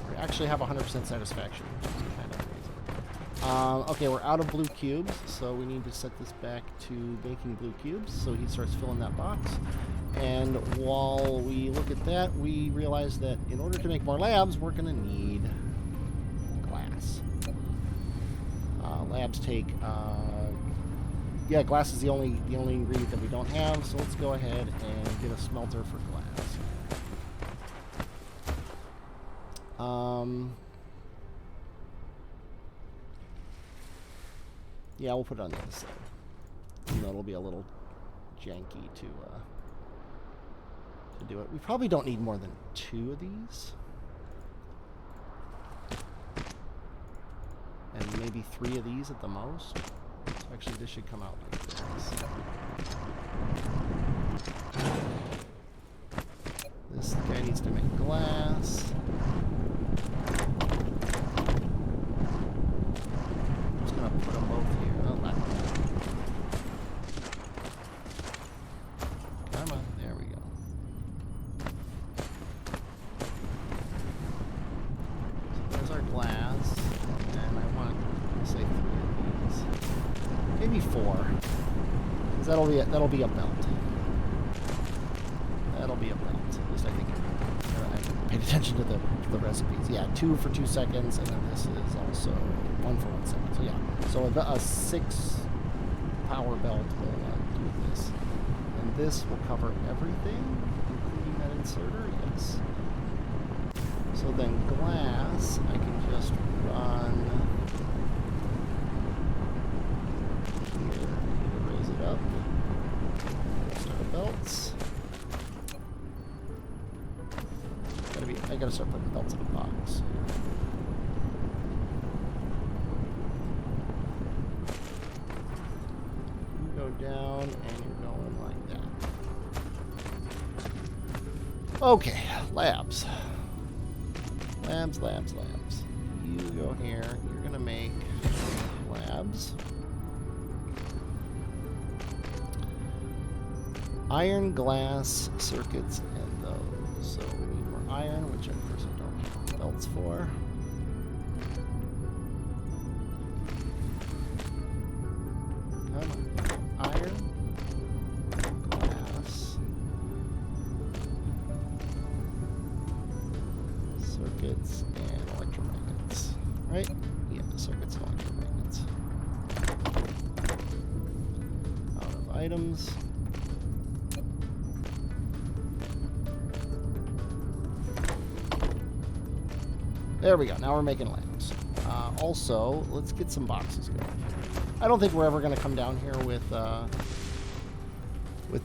We actually have 100% satisfaction, which is kind of amazing. Okay, we're out of blue cubes, so we need to set this back to making blue cubes. So he starts filling that box. And while we look at that, we realize that in order to make more labs, we're going to need glass. Labs take... yeah, glass is the only ingredient that we don't have, so let's go ahead and get a smelter for glass. Yeah, we'll put it on the other side. Even though it'll be a little janky to do it. We probably don't need more than 2 of these. And maybe 3 of these at the most. So actually, this should come out like this. This guy needs to make glass. I'm just gonna put them both here. Oh, that one. Come on, there we go. So there's our glass, and I want, say, 3 of these. Maybe 4. Because that'll be a belt. That'll be a belt. At least I think I paid attention to the recipes. Yeah, 2 for 2 seconds, and then this is also 1 for 1 second. So yeah, so a 6 power belt will do this, and this will cover everything, including that inserter. Yes. So then glass, I can just run. Up. Start belts. I gotta start putting belts in a box. You go down and you're going like that. Okay, labs. Labs. You go here. You're gonna make labs. Iron, glass, circuits, and those. So we need more iron, which of course I don't have belts for. Come on. Iron, glass, circuits, and electromagnets. Right? Yeah, circuits and electromagnets. Out of items. There we go. Now we're making lamps. Also, let's get some boxes going. I don't think we're ever going to come down here with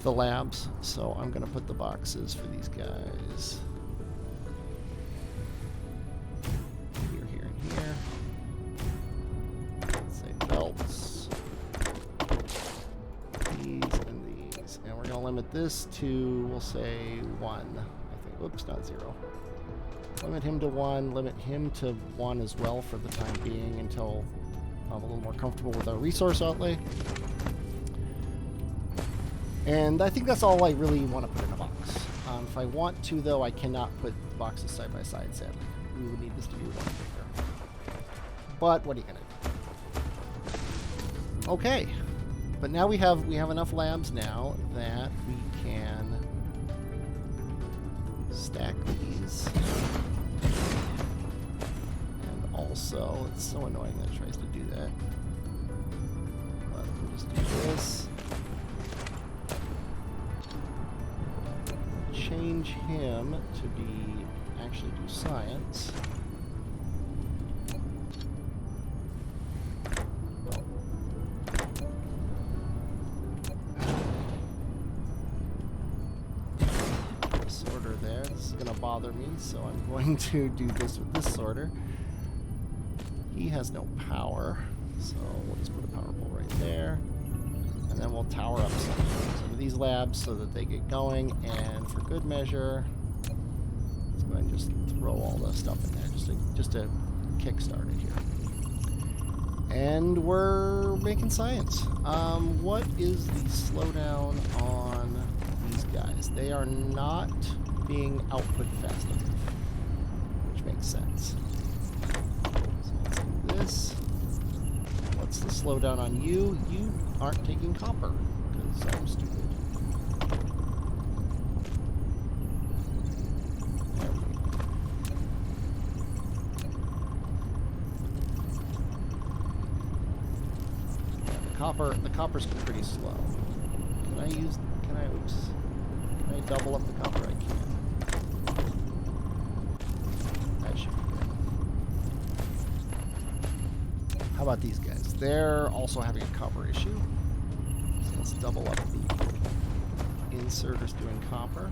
the labs, so I'm going to put the boxes for these guys here, here, and here. Let's say belts. These and these. And we're going to limit this to, we'll say 1. I think, whoops, not 0. Limit him to 1, limit him to 1 as well for the time being until I'm a little more comfortable with our resource outlay. And I think that's all I really want to put in a box. If I want to, though, I cannot put boxes side by side, sadly. We would need this to be one bigger. But what are you going to do? Okay. But now we have enough labs now that we can stack these. And also, it's so annoying that it tries to do that. But we'll just do this. Change him to be actually do science. Sorter there. This is going to bother me, so I'm going to do this with this sorter. He has no power, so we'll just put a power pole right there. And then we'll tower up some of these labs so that they get going. And for good measure, let's go ahead and just throw all the stuff in there just to kickstart it here. And we're making science. What is the slowdown on these guys? They are not being output fast enough, which makes sense. So let's do this. What's the slowdown on you? You aren't taking copper, because I'm stupid. There we go. Yeah, the copper's pretty slow. Can I double up the copper? I can. That should be good. How about these guys? They're also having a copper issue. So let's double up the inserters doing copper.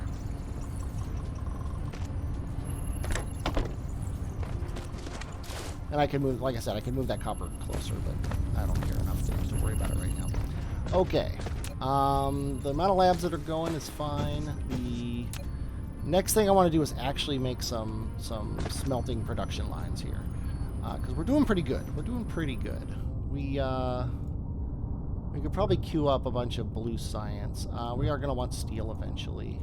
And I can move, like I said, I can move that copper closer, but I don't care enough to worry about it right now. Okay. The amount of labs that are going is fine. The next thing I want to do is actually make some smelting production lines here. Because we're doing pretty good. We're doing pretty good. We could probably queue up a bunch of blue science. We are going to want steel eventually.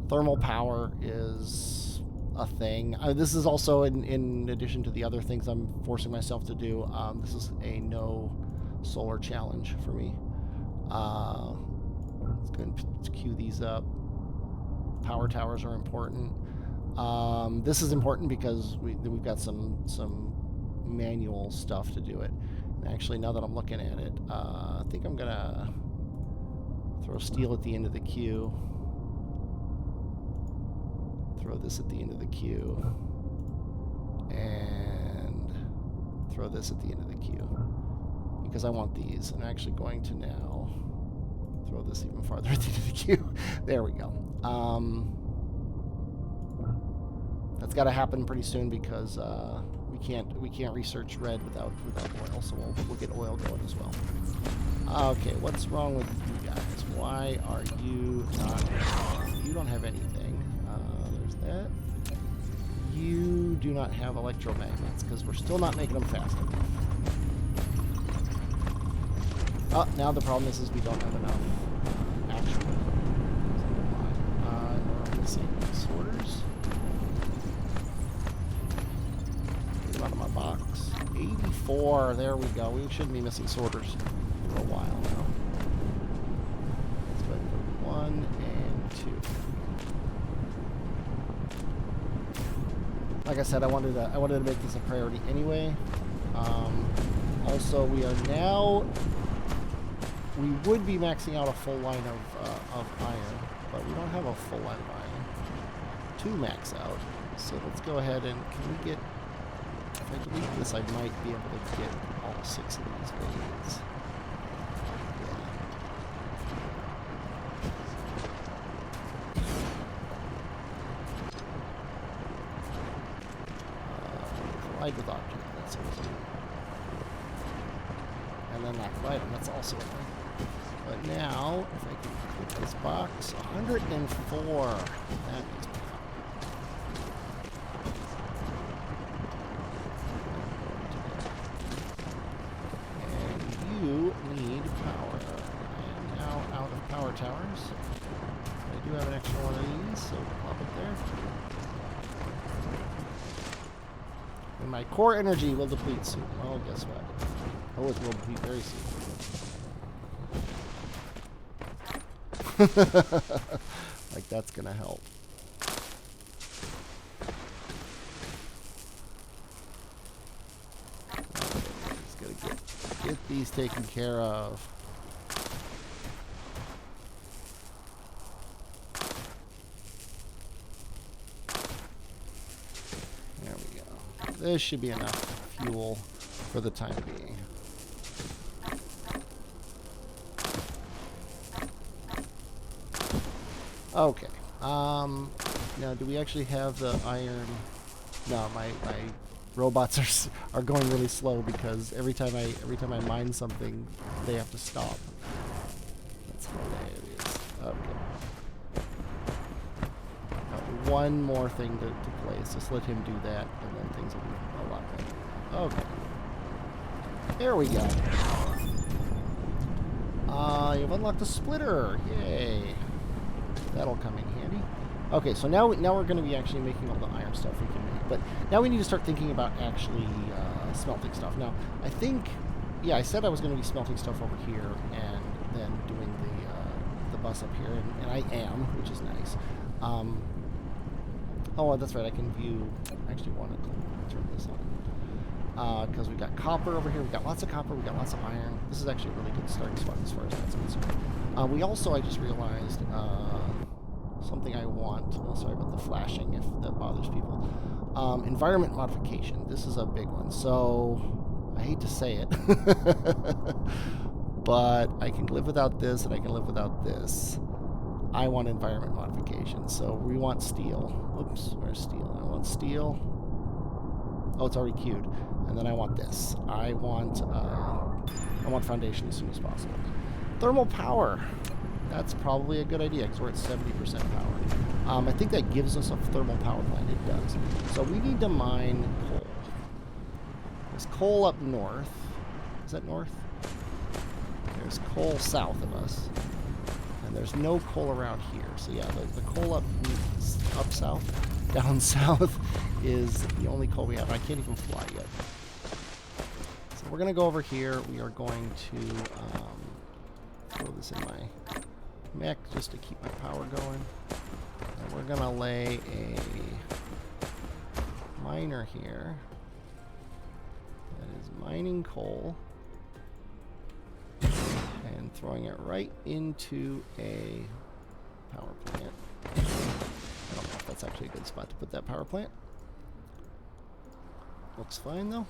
Thermal power is a thing. This is also in addition to the other things I'm forcing myself to do. This is a no solar challenge for me. Let's go ahead and queue these up. Power towers are important. This is important because we've got some manual stuff to do it. And actually, now that I'm looking at it, I think I'm gonna throw steel at the end of the queue. Throw this at the end of the queue. And throw this at the end of the queue. Because I want these. I'm actually going to now throw this even farther at the end of the queue. There we go. That's got to happen pretty soon because we can't research red without oil, so we'll get oil going as well. Okay, what's wrong with you guys? Why are you not? You don't have anything. There's that. You do not have electromagnets because we're still not making them fast enough. Oh, now the problem is we don't have enough actual. We're missing sorters. Get them out of my box. 84. There we go. We shouldn't be missing sorters for a while now. Let's go ahead and put 1 and 2. Like I said, I wanted to make this a priority anyway. Also, we are now. We would be maxing out a full line of iron, but we don't have a full line of iron to max out. So let's go ahead and can we get? If I delete this, I might be able to get all 6 of these blades. Collide with object, that's easy. And then lack of item, that's also a thing. But now, if I can click this box, 104. That makes me happy. And you need power. I am now out of power towers. I do have an extra one of these, so pop it there. And my core energy will deplete soon. Oh, guess what? Oh, it will deplete very soon. Like that's gonna help. Okay, just gotta get these taken care of. There we go. This should be enough fuel for the time being. Okay. Now, do we actually have the iron? No, my robots are going really slow because every time I mine something, they have to stop. That's hilarious. Okay. Got one more thing to place. Just let him do that, and then things will be a lot better. Okay. There we go. You've unlocked the splitter. Yay. That'll come in handy. Okay, so now we're going to be actually making all the iron stuff we can make. But now we need to start thinking about actually smelting stuff. Now, I think, yeah, I said I was going to be smelting stuff over here and then doing the bus up here, and I am, which is nice. Oh, that's right, I can view. I actually want to turn this on. Because we've got copper over here. We've got lots of copper. We've got lots of iron. This is actually a really good starting spot as far as that's concerned. We also, I just realized, something I want. Oh, sorry about the flashing if that bothers people. Environment modification. This is a big one. So, I hate to say it, but I can live without this and I can live without this. I want environment modification. So, we want steel. Oops, where's steel? I want steel. Oh, it's already queued. And then I want this. I want foundation as soon as possible. Thermal power. That's probably a good idea because we're at 70% power. I think that gives us a thermal power plant. It does. So we need to mine coal. There's coal up north. Is that north? There's coal south of us. And there's no coal around here. So yeah, the coal up south, down south, is the only coal we have. I can't even fly yet. So we're going to go over here. We are going to throw this in my mech just to keep my power going. And we're going to lay a miner here that is mining coal and throwing it right into a power plant. I don't know if that's actually a good spot to put that power plant. Looks fine though.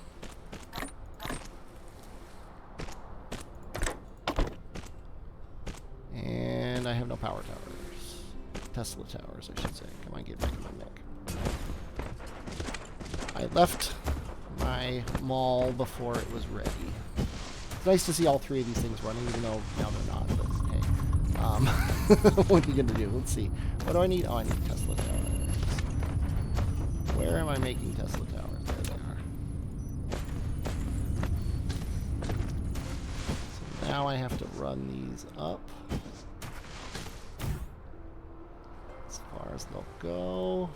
And I have no power towers. Tesla towers, I should say. Come on, get back in my mech. I left my mall before it was ready. It's nice to see all three of these things running, even though now they're not, but hey. What are you going to do? Let's see. What do I need? Oh, I need Tesla towers. Where am I making Tesla towers? There they are. So now I have to run these up as far as they'll go.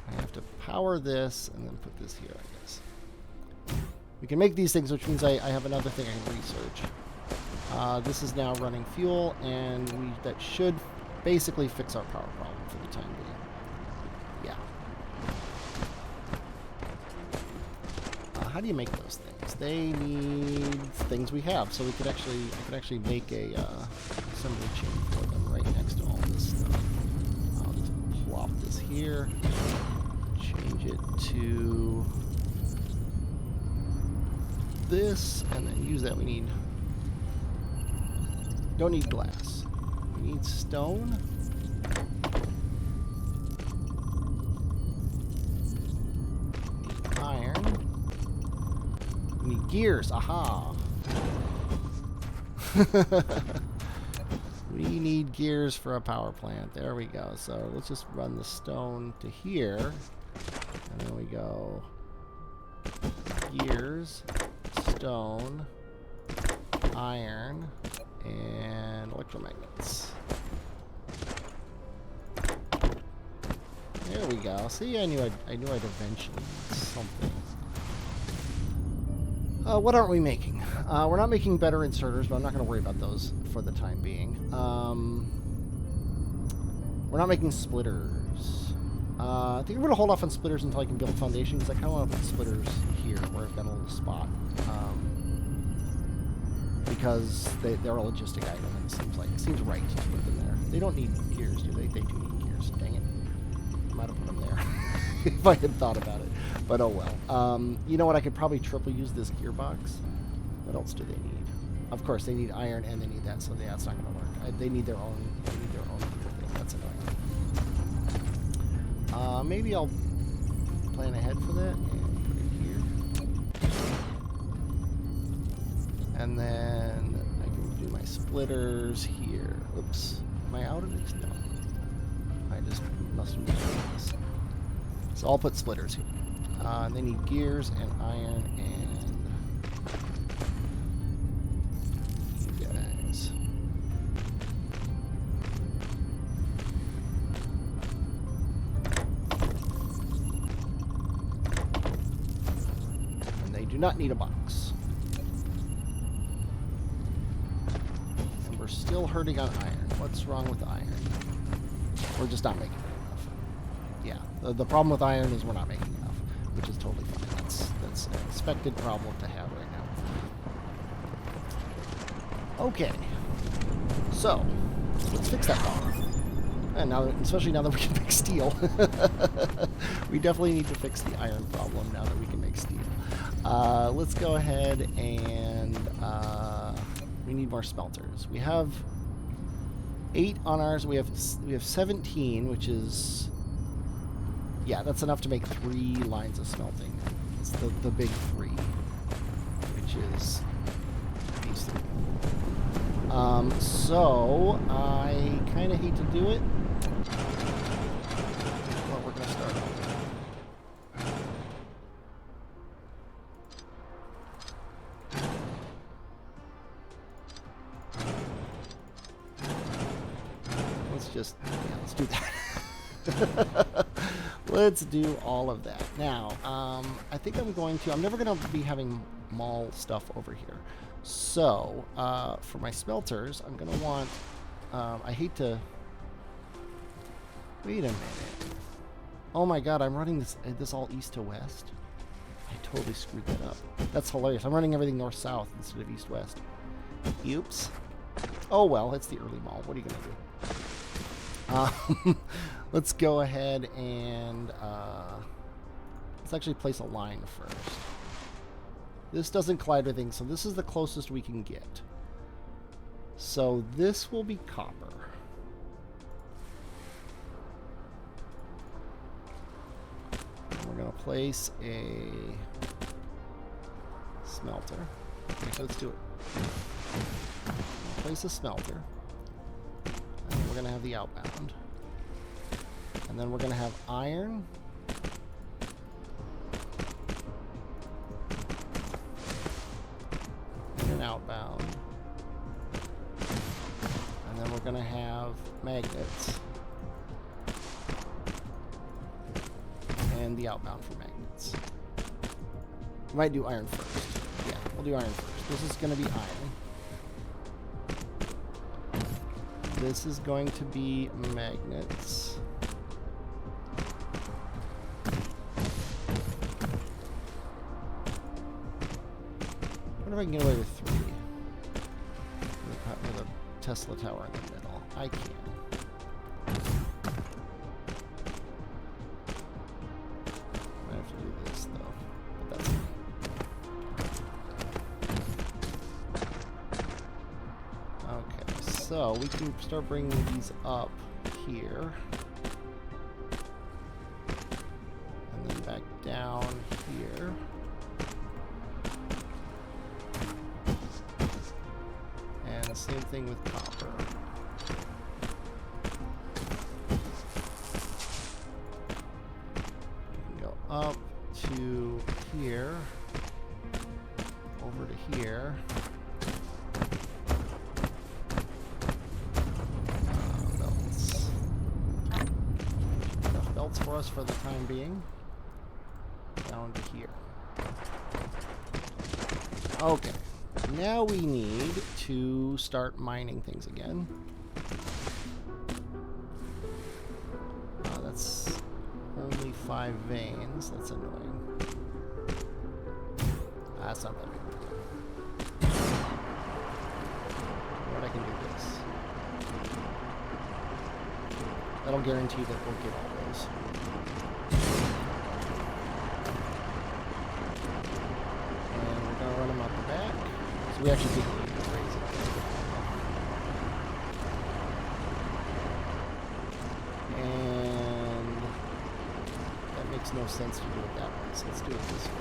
I have to power this and then put this here, I guess. We can make these things, which means I have another thing I can research. This is now running fuel, and that should basically fix our power problem for the time being. Yeah. How do you make those things? They need things we have, so I could actually make a assembly chain for them right next to all this stuff. I'll just plop this here. to this, and then use that. We need... Don't need glass. We need stone. Need iron. We need gears. Aha! We need gears for a power plant. There we go. So let's just run the stone to here. And then we go gears, stone, iron, and electromagnets. There we go. See, I knew I'd eventually need something. What aren't we making? We're not making better inserters, but I'm not going to worry about those for the time being. We're not making splitters. I think I'm going to hold off on splitters until I can build a foundation, because I kind of want to put splitters here where I've got a little spot. Because they're a logistic item, and it seems right to put them there. They don't need gears, do they? They do need gears. Dang it. I might have put them there if I had thought about it. But oh well. You know what? I could probably triple use this gearbox. What else do they need? Of course, they need iron and they need that, so yeah, it's not going to work. They need their own. They need their own gear thing. That's annoying. Maybe I'll plan ahead for that and put it here. And then I can do my splitters here. Oops. Am I out of this? No. I just must have moved this. So I'll put splitters here. They need gears and iron and you guys. And they do not need a box. And we're still hurting on iron. What's wrong with iron? We're just not making enough. Yeah, the problem with iron is we're not making enough, which is totally fine. That's an expected problem to have right now. Okay, so let's fix that problem. And now, especially now that we can make steel, we definitely need to fix the iron problem now that we can make steel. Let's go ahead and we need more smelters. We have 8 on ours. We have 17, which is. Yeah, that's enough to make 3 lines of smelting. It's the big 3, which is these 3. So I kind of hate to do it, but we're gonna start off. Let's do that. Let's do all of that. Now, I think I'm never going to be having mall stuff over here. So, for my smelters, I'm going to want, I hate to, wait a minute. Oh my god, I'm running this all east to west? I totally screwed that up. That's hilarious. I'm running everything north-south instead of east-west. Oops. Oh well, it's the early mall. What are you going to do? Let's go ahead and let's actually place a line first. This doesn't collide with anything, so this is the closest we can get. So this will be copper. We're going to place a smelter. Okay, let's do it. Place a smelter. And then we're going to have the outbound. And then we're going to have iron. And an outbound. And then we're going to have magnets. And the outbound for magnets. We might do iron first. Yeah, we'll do iron first. This is going to be iron. This is going to be magnets. I wonder if I can get away with 3. With a Tesla tower in the middle. I can. I have to so we can start bringing these up here. And then back down here. And same thing with copper. We can go up to here, over to here. Belts. Enough belts for us for the time being. Down to here. Okay. Now we need to start mining things again. That's only 5 veins. That's annoying. That's not that big of a deal. But I can do this. That'll guarantee that we'll get all those. And we're going to run them out the back. So we actually didn't need to raise it. And that makes no sense to do it that way, so let's do it this way.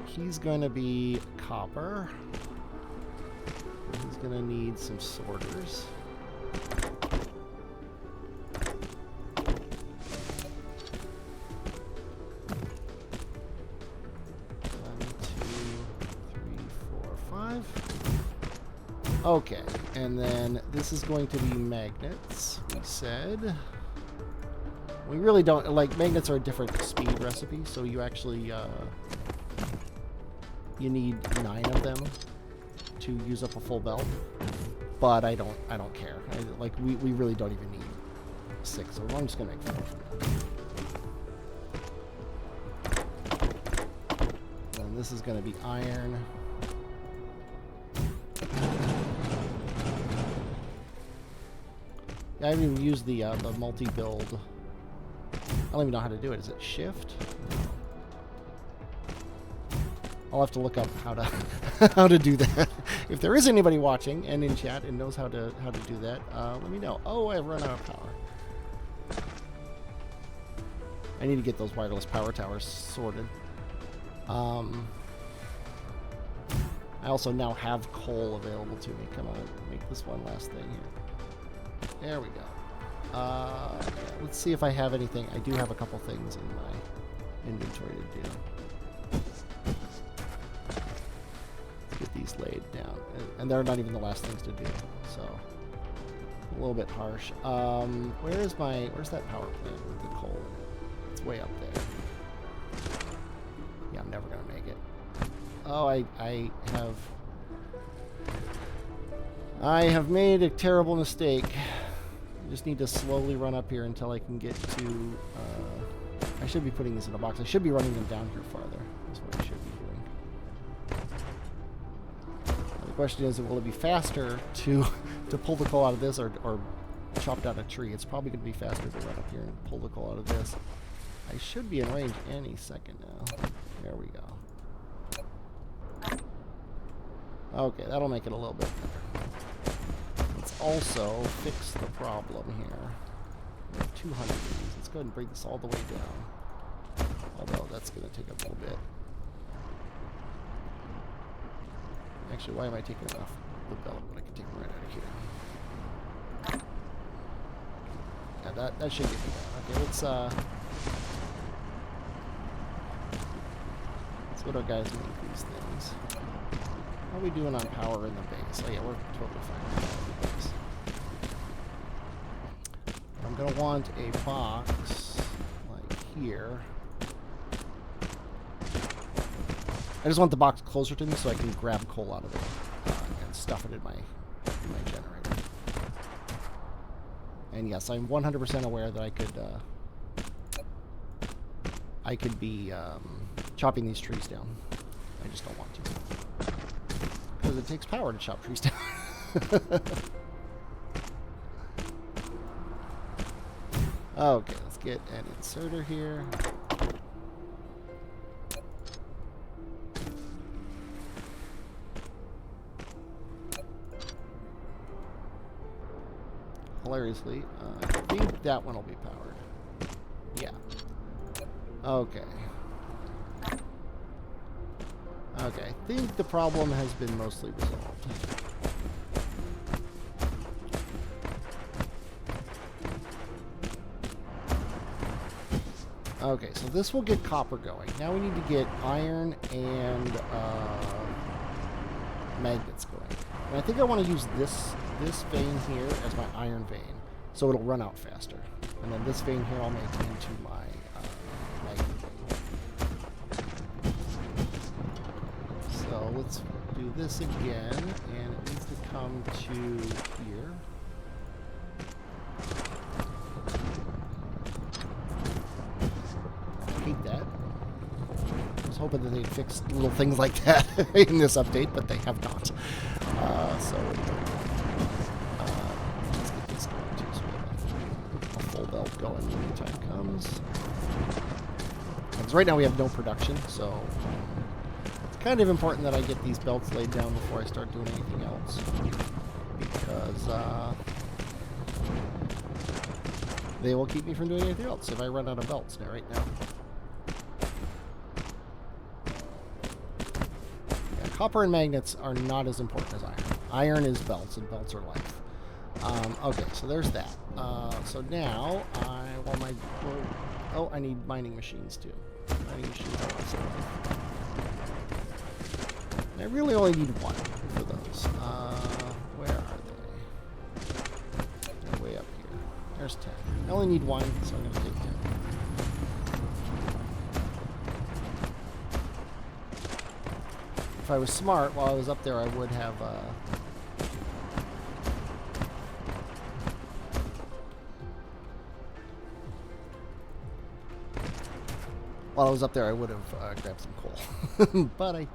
He's going to be copper. He's going to need some sorters. Okay, and then this is going to be magnets, we said. We really don't, like, magnets are a different speed recipe, so you actually, you need 9 of them to use up a full belt. But I don't care. We really don't even need 6, so I'm just gonna make 4 for now. And this is gonna be iron. I haven't even used the multi-build. I don't even know how to do it. Is it shift? No. I'll have to look up how to how to do that. If there is anybody watching and in chat and knows how to do that, let me know. Oh, I've run out of power. I need to get those wireless power towers sorted. I also now have coal available to me. Come on, make this one last thing here. There we go. Yeah, let's see if I have anything. I do have a couple things in my inventory to do. Let's get these laid down. And they're not even the last things to do, so a little bit harsh. Where's that power plant with the coal in it? It's way up there. Yeah, I'm never gonna make it. Oh, I have made a terrible mistake. I just need to slowly run up here until I can get to... I should be putting these in a box. I should be running them down here farther. That's what I should be doing. Now the question is, will it be faster to pull the coal out of this or chop down a tree? It's probably going to be faster to run up here and pull the coal out of this. I should be in range any second now. There we go. Okay, that'll make it a little bit better. Let's also fix the problem here. We have 200 of these. Let's go ahead and bring this all the way down. Although that's going to take a little bit. Actually, why am I taking it off the belt when I can take it right out of here? Yeah, that should get me down. Okay, let's let our guys make these things. How are we doing on power in the base? Oh yeah, we're totally fine with the base. I'm going to want a box like here. I just want the box closer to me so I can grab coal out of it and stuff it in my generator. And yes, I'm 100% aware that I could be chopping these trees down. I just don't want to. Because it takes power to chop trees down. Okay, let's get an inserter here. hilariously, I think that one will be powered. Yeah. Okay. Okay, I think the problem has been mostly resolved. Okay, so this will get copper going. Now we need to get iron and magnets going. And I think I want to use this vein here as my iron vein, so it'll run out faster. And then this vein here I'll make into my magnet vein. So let's do this again, and it needs to come to here. Hate that. I was hoping that they'd fix little things like that in this update, but they have not. So let's get this going too, so we have a full belt going when the time comes. Because right now we have no production, so it's kind of important that I get these belts laid down before I start doing anything else. Because they will keep me from doing anything else if I run out of belts right now. Copper and magnets are not as important as iron. Iron is belts, and belts are life. Okay, so there's that. So now, I need mining machines too. Mining machines are also life. And I really only need one for those. Where are they? They're way up here. There's 10. I only need one, so I'm going to take 10. If I was smart, while I was up there, I would have, while I was up there, I would have grabbed some coal. But I didn't.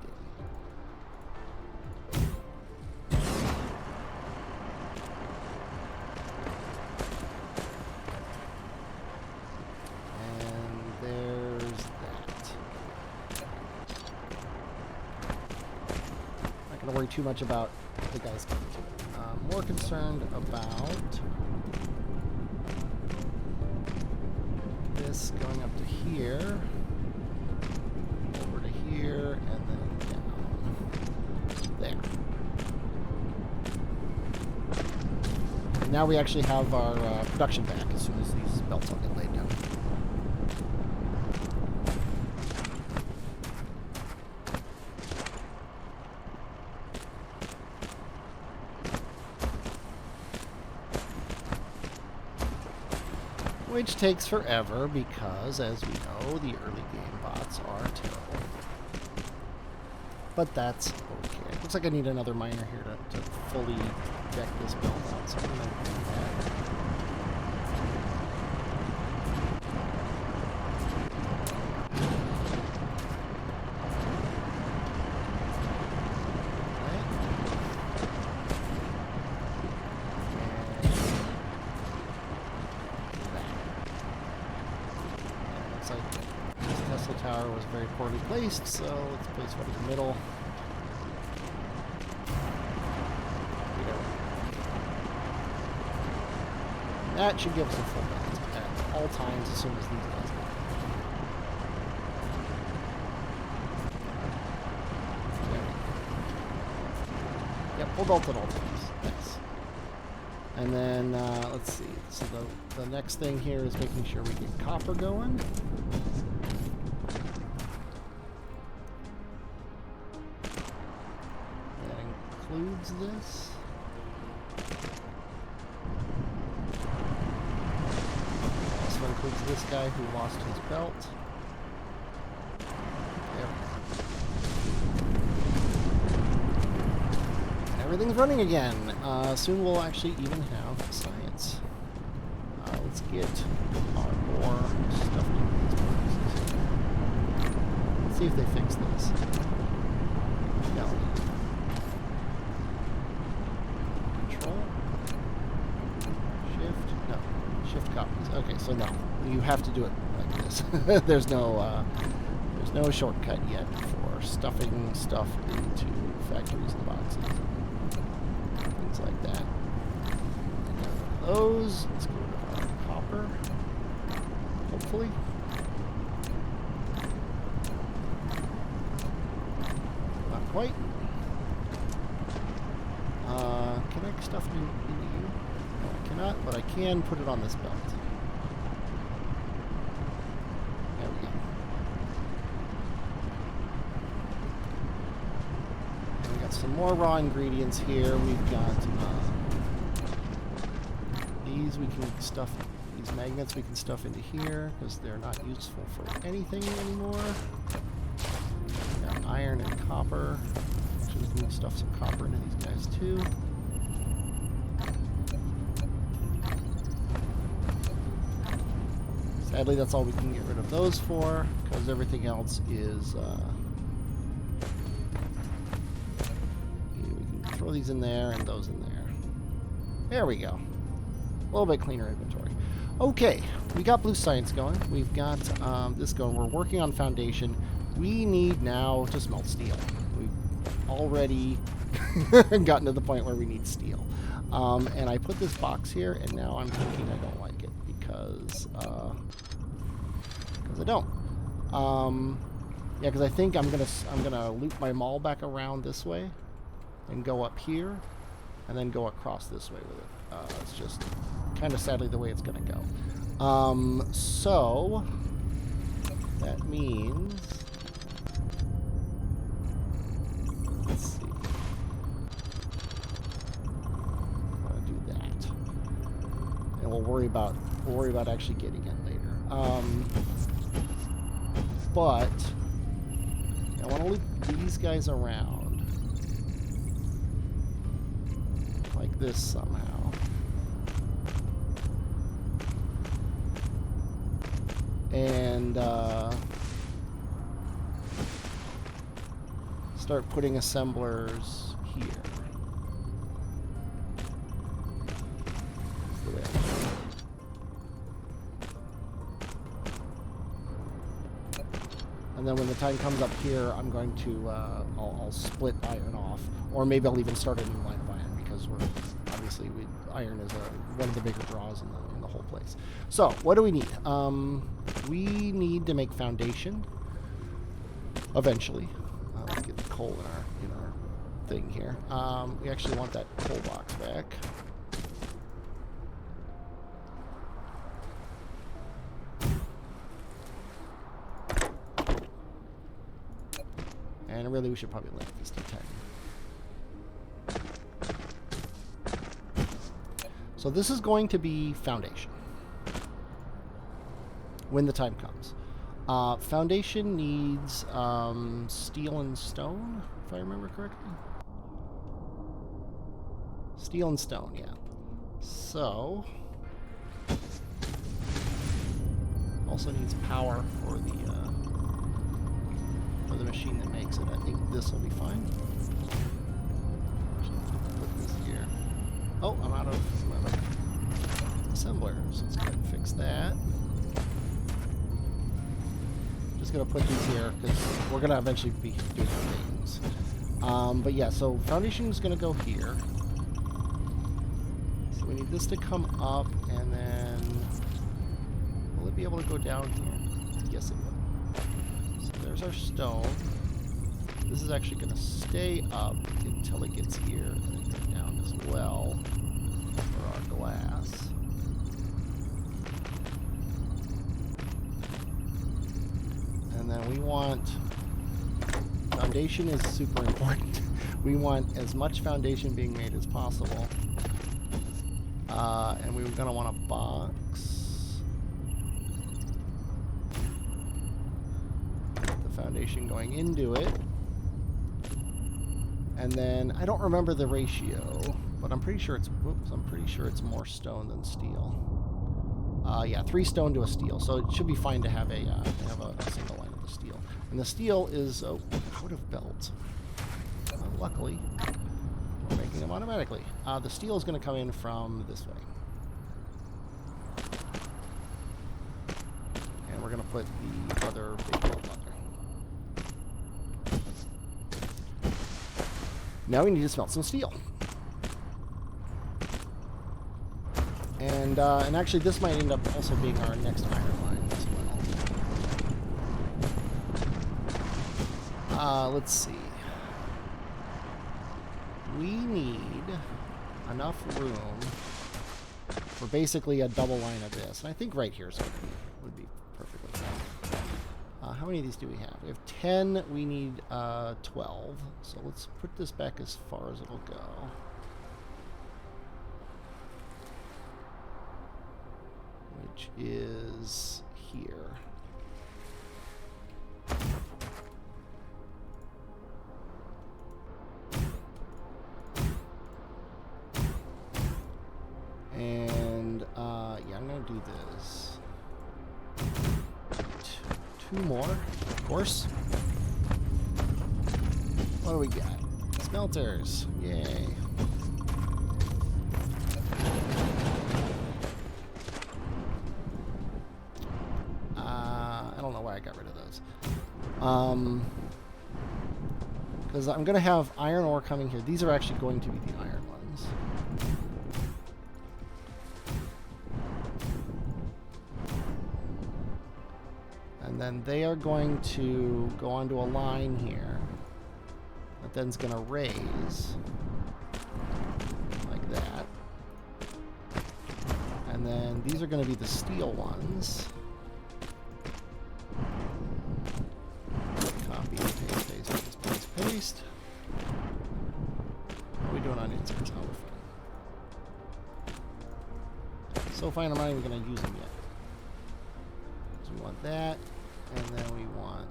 Worry too much about the guys coming to it. I'm more concerned about this going up to here, over to here, and then down there. And now we actually have our production back as soon as these belts all get laid down. Which takes forever because, as we know, the early game bots are terrible. But that's okay. Looks like I need another miner here to fully deck this build out, so I'm going to do that. Tower was very poorly placed, so let's place one in the middle. That should give us a full belt at all times as soon as these guys go. Yep, full belt at all times. Nice. And then, let's see. So the next thing here is making sure we get copper going. Includes this. Also includes this guy who lost his belt. There. Everything's running again. Soon we'll actually even have science. Let's get our more stuff in these boxes. Let's see if they fix this. No. Shift copies. Okay, so no, you have to do it like this. There's no shortcut yet for stuffing stuff into factories and boxes, things like that. those. Let's get rid of our copper. Hopefully. Not quite. Can I stuff it into you? No, I cannot, but I can put it on this belt. There we go. And we got some more raw ingredients here. We've got these we can stuff. These magnets we can stuff into here because they're not useful for anything anymore. We got iron and copper. Actually, we can stuff some copper into these guys too. Sadly, that's all we can get rid of those for, because everything else is... we can throw these in there and those in there. There we go. A little bit cleaner inventory. Okay, we got blue science going. We've got this going. We're working on foundation. We need now to smelt steel. We've already gotten to the point where we need steel. And I put this box here, and now I'm thinking I don't like it because I don't. Yeah, because I think I'm gonna loop my maul back around this way, and go up here, and then go across this way with it. It's just kind of sadly the way it's gonna go. So that means, let's see. I'm gonna do that, and we'll worry about actually getting it later. But I want to loop these guys around like this somehow. And start putting assemblers here. And then when the time comes up here, I'm going to, I'll split iron off. Or maybe I'll even start a new line of iron, because we're, obviously, iron is one of the bigger draws in the whole place. So, what do we need? We need to make foundation, eventually. Let's get the coal in our thing here. We actually want that coal box back. And really, we should probably limit this to 10. So this is going to be foundation when the time comes. Foundation needs steel and stone, if I remember correctly. Steel and stone, yeah. So also needs power for the machine that makes it. I think this will be fine. Put this here. Oh, I'm out of assemblers. Let's go ahead and fix that. Just gonna put these here because we're gonna eventually be doing things. But yeah, so foundation is gonna go here. So we need this to come up, and then will it be able to go down here? Yes, it will. There's our stone. This is actually going to stay up until it gets here, and then go down as well for our glass. And then we want, foundation is super important. We want as much foundation being made as possible. And we were going to want a box. Foundation going into it, and then I don't remember the ratio, but I'm pretty sure it's more stone than steel. Yeah, 3 stone to a steel, so it should be fine to have a single line of the steel. And the steel is out of belt. Luckily, we're making them automatically. The steel is going to come in from this way, and we're going to put the other big belt on there. Now we need to smelt some steel. And actually, this might end up also being our next iron line as well. Let's see. We need enough room for basically a double line of this. And I think right here would be perfectly fine. How many of these do we have? We have 10. We need 12. So let's put this back as far as it'll go. Which is here. And yeah, I'm gonna do this. Two more, of course. What do we got? Smelters, yay. I don't know why I got rid of those. Because I'm gonna have iron ore coming here. These are actually going to be the iron ones. And then they are going to go onto a line here that then's going to raise like that. And then these are going to be the steel ones. Copy, paste, paste, paste, paste, paste. What are we doing on inserts? Oh, we're fine. So fine, I'm not even going to use them yet. So we want that. And then we want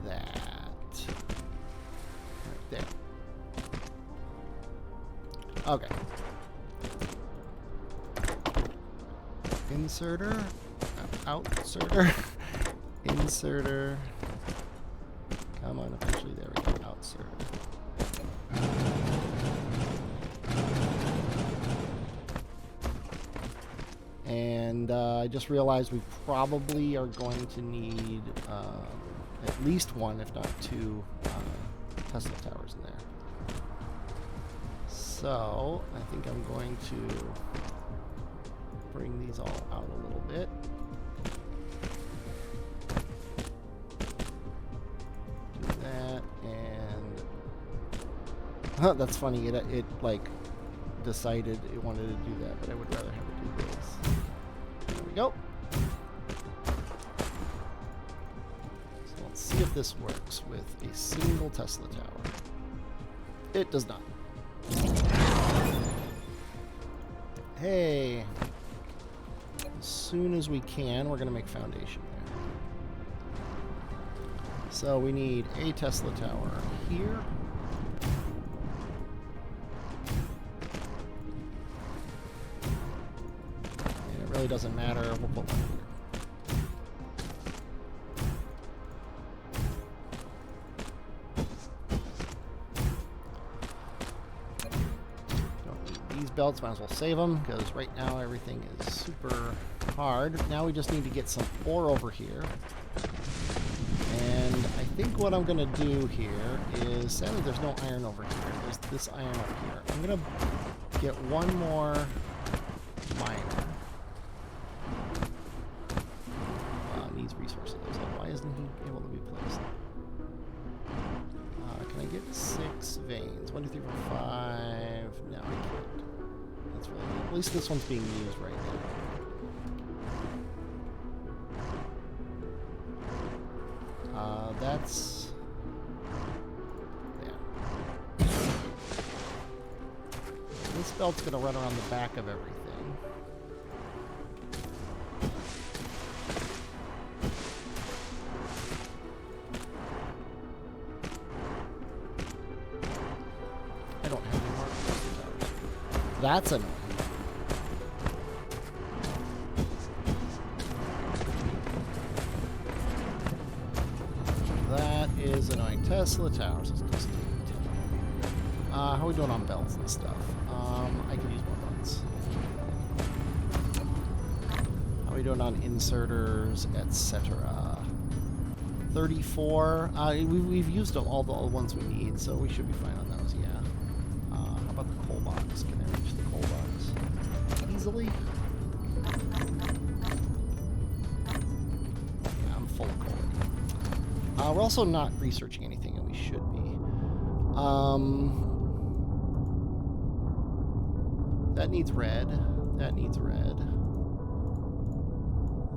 that right there. Okay. Inserter, outserter, inserter. Come on, eventually there we go. Outserter. And I just realized we probably are going to need at least one, if not two, Tesla towers in there. So I think I'm going to bring these all out a little bit. Do that, and that's funny. It like decided it wanted to do that, but I would rather have it do this. There we go. So let's see if this works with a single Tesla tower. It does not. Hey. As soon as we can, we're going to make foundation there. So we need a Tesla tower here. Really doesn't matter. We'll put one here. Don't need these belts. Might as well save them because right now everything is super hard. Now we just need to get some ore over here. And I think what I'm going to do here is, sadly there's no iron over here. There's this iron up here. I'm going to get one more miner. Resources. So why isn't he able to be placed? Can I get 6 veins? 1, 2, 3, 4, 5. No, I can't. That's really good. At least this one's being used right now. That's there. This belt's gonna run around the back of everything. That's annoying. That is annoying. Tesla towers. How are we doing on belts and stuff? I could use more belts. How are we doing on inserters, etc.? 34. We've used all the ones we need, so we should be fine on those. Yeah. How about the coal box? Can I reach the coal box? We're also not researching anything, and we should be. That needs red. That needs red.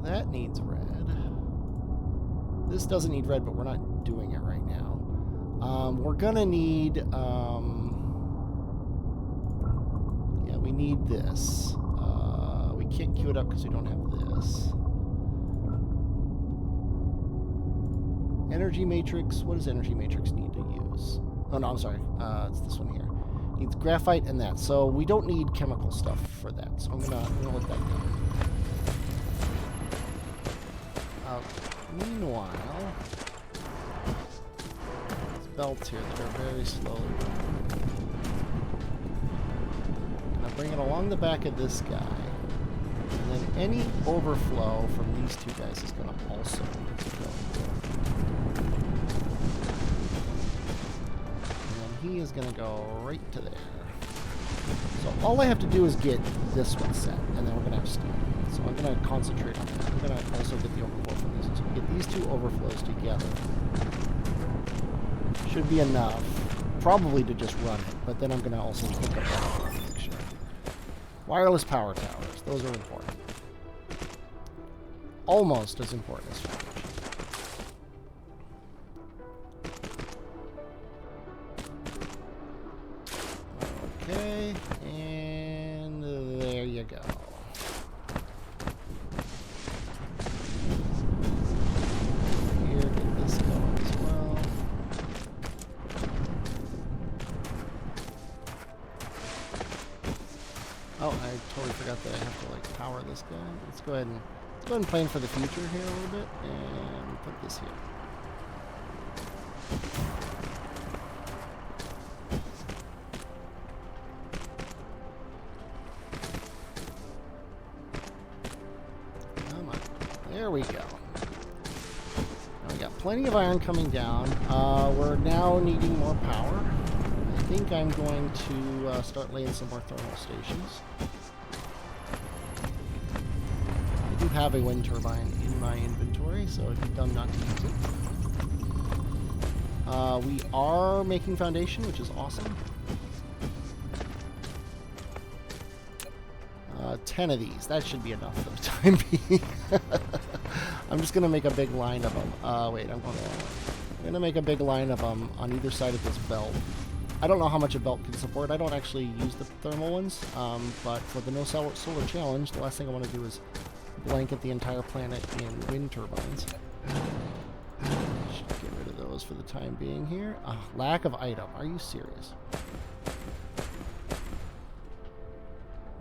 That needs red. This doesn't need red, but we're not doing it right now. We're gonna need, yeah, we need this. We can't queue it up because we don't have this. Energy matrix. What does energy matrix need to use? Oh no, I'm sorry. It's this one here. Needs graphite and that. So we don't need chemical stuff for that. So I'm gonna let that go. Meanwhile, these belts here that are very slowly burning. Gonna bring it along the back of this guy. And then any overflow from these two guys is gonna also go. He is going to go right to there. So all I have to do is get this one set, and then we're going to have steel. So I'm going to concentrate on that. I'm going to also get the overflow from this. So we get these two overflows together. Should be enough, probably to just run it, but then I'm going to also pick up that to make sure. Wireless power towers. Those are important. Almost as important as storage. Okay, and there you go. Here, get this going as well. Oh, I totally forgot that I have to like power this guy. Let's go ahead and plan for the future here a little bit and put this here. There we go. Now we got plenty of iron coming down. We're now needing more power. I think I'm going to start laying some more thermal stations. I do have a wind turbine in my inventory, so it'd be dumb not to use it. We are making foundation, which is awesome. 10 of these. That should be enough for the time being. I'm just going to make a big line of them. Wait, I'm going to make a big line of them on either side of this belt. I don't know how much a belt can support. I don't actually use the thermal ones, but for the No Solar Challenge, the last thing I want to do is blanket the entire planet in wind turbines. Should get rid of those for the time being here. Lack of item. Are you serious?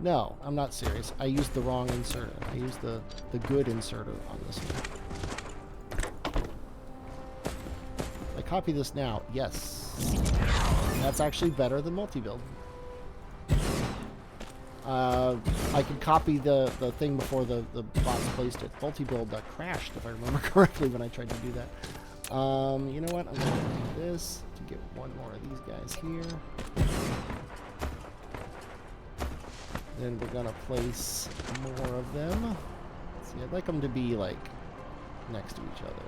No, I'm not serious. I used the wrong inserter. I used the good inserter on this one. I copy this now. Yes. That's actually better than multi-build. I could copy the thing before the bots placed it. Multi-build crashed, if I remember correctly, when I tried to do that. You know what? I'm going to do this to get one more of these guys here. Then we're going to place more of them. See, I'd like them to be, like, next to each other.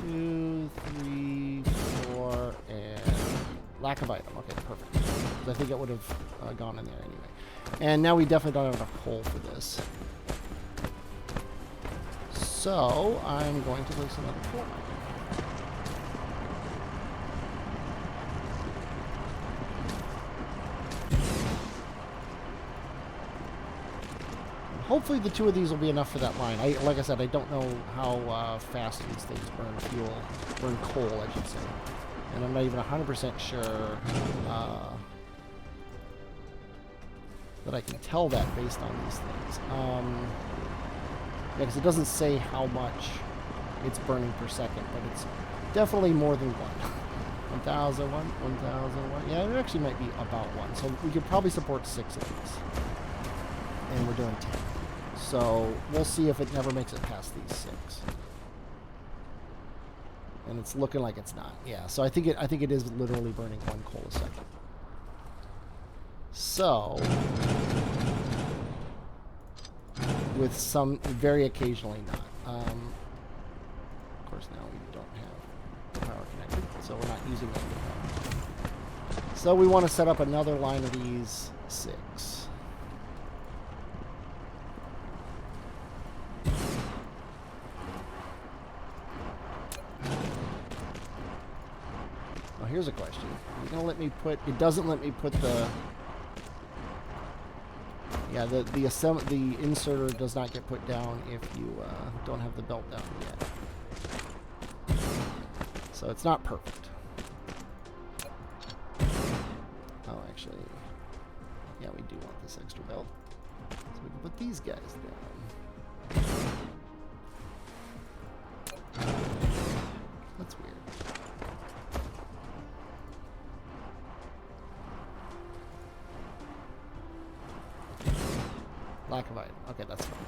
Two, three, four, and lack of item. Okay, perfect. I think it would have gone in there anyway. And now we definitely don't have enough coal for this. So, I'm going to place another coal mine. Hopefully the two of these will be enough for that line. Like I said, I don't know how fast these things burn coal, I should say. And I'm not even 100% sure that I can tell that based on these things. Because it doesn't say how much it's burning per second, but it's definitely more than one. 1,001, 1,001. Yeah, it actually might be about one. So we could probably support 6 of these. And we're doing 10. So we'll see if it never makes it past these 6. And it's looking like it's not. Yeah, so I think it is literally burning 1 coal a second. So, with some, very occasionally not. Of course, now we don't have power connected, so we're not using any power. So we want to set up another line of these 6. Now here's a question. You're going to let me put... It doesn't let me put the... Yeah, the inserter does not get put down if you don't have the belt down yet. So it's not perfect. Oh, actually, yeah, we do want this extra belt. So we can put these guys down. That's weird. Lack of item. Okay, that's fine.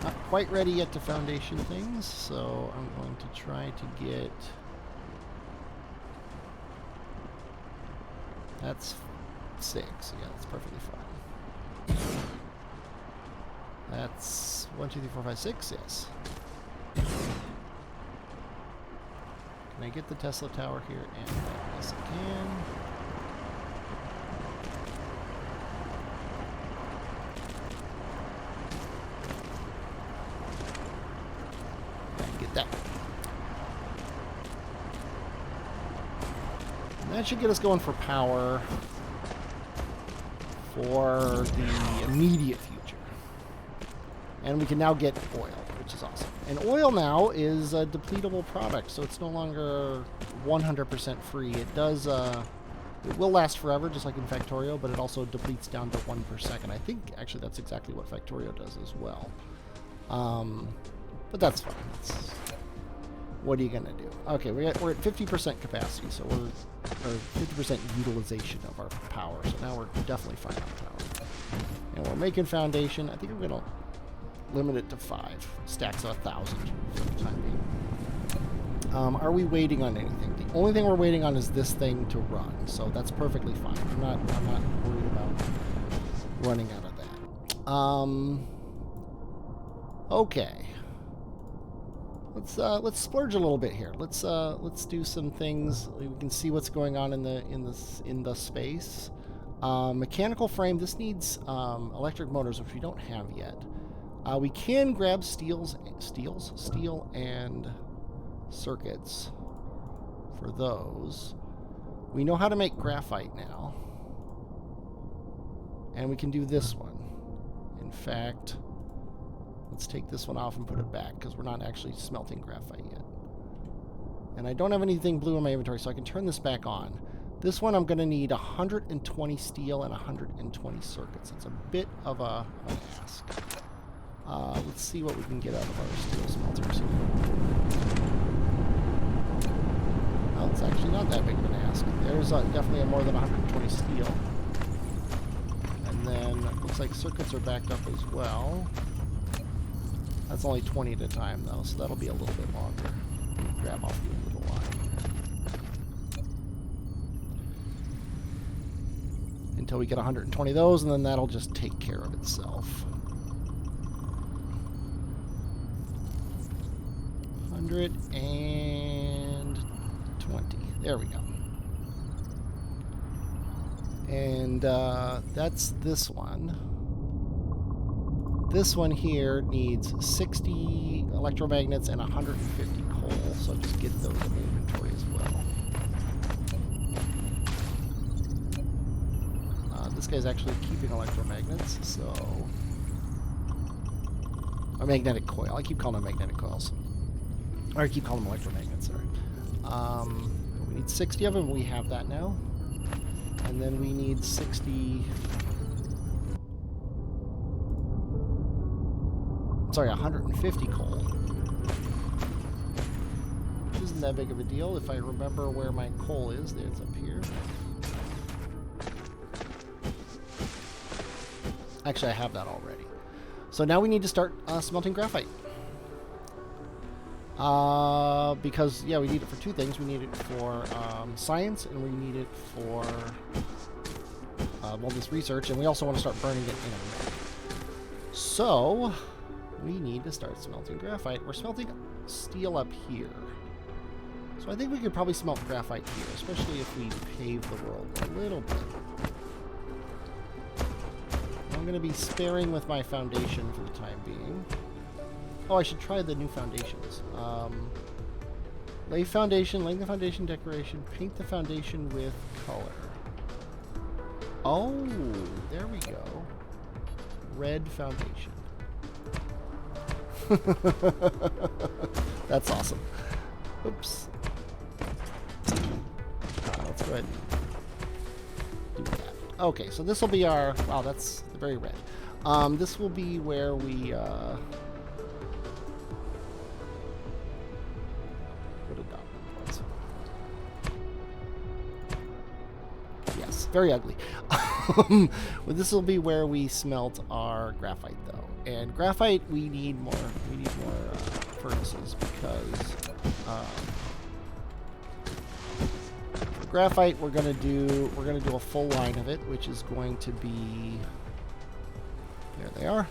Not quite ready yet to foundation things, so I'm going to try to get... That's 6. Yeah, that's perfectly fine. That's 1, 2, 3, 4, 5, 6. Yes. Can I get the Tesla tower here? And yes, I can. That. And that should get us going for power for the immediate future. And we can now get oil, which is awesome. And oil now is a depletable product, so it's no longer 100% free. It does, it will last forever, just like in Factorio, but it also depletes down to 1 per second. I think, actually, that's exactly what Factorio does as well. But that's fine. What are you going to do? Okay, we're at 50% capacity, so we're 50% utilization of our power. So now we're definitely fine on power. And we're making foundation. I think we're going to limit it to 5 stacks of 1,000 for the time being. Are we waiting on anything? The only thing we're waiting on is this thing to run, so that's perfectly fine. I'm not worried about running out of that. Okay. Let's splurge a little bit here. Let's do some things. We can see what's going on in the space. Mechanical frame. This needs electric motors, which we don't have yet. We can grab steel and circuits for those. We know how to make graphite now, and we can do this one. In fact, let's take this one off and put it back, because we're not actually smelting graphite yet. And I don't have anything blue in my inventory, so I can turn this back on. This one I'm going to need 120 steel and 120 circuits. It's a bit of an ask. Let's see what we can get out of our steel smelters here. Well, it's actually not that big of an ask. There's definitely more than 120 steel. And then it looks like circuits are backed up as well. That's only 20 at a time, though, so that'll be a little bit longer. Grab off the little line until we get 120 of those, and then that'll just take care of itself. 120. There we go. And that's this one. This one here needs 60 electromagnets and 150 coal, so just get those in the inventory as well. This guy's actually keeping electromagnets, so... Or magnetic coil. I keep calling them magnetic coils. Or I keep calling them electromagnets, sorry. We need 60 of them. We have that now. And then we need 60... Sorry, 150 coal. Which isn't that big of a deal if I remember where my coal is. It's up here. Actually, I have that already. So now we need to start smelting graphite. Because, yeah, we need it for two things. We need it for science, and we need it for well, this research, and we also want to start burning it in. So, we need to start smelting graphite. We're smelting steel up here. So I think we could probably smelt graphite here, especially if we pave the world a little bit. I'm going to be sparing with my foundation for the time being. Oh, I should try the new foundations. Lay foundation, laying the foundation decoration, paint the foundation with color. Oh, there we go. Red foundation. That's awesome. Oops. Let's go ahead and do that. Okay, so this will be our... Wow, that's very red. This will be where we... Yes, very ugly. Well, this will be where we smelt our graphite, though. And graphite, we need more. We need more furnaces because for graphite, we're gonna do a full line of it, which is going to be. There they are.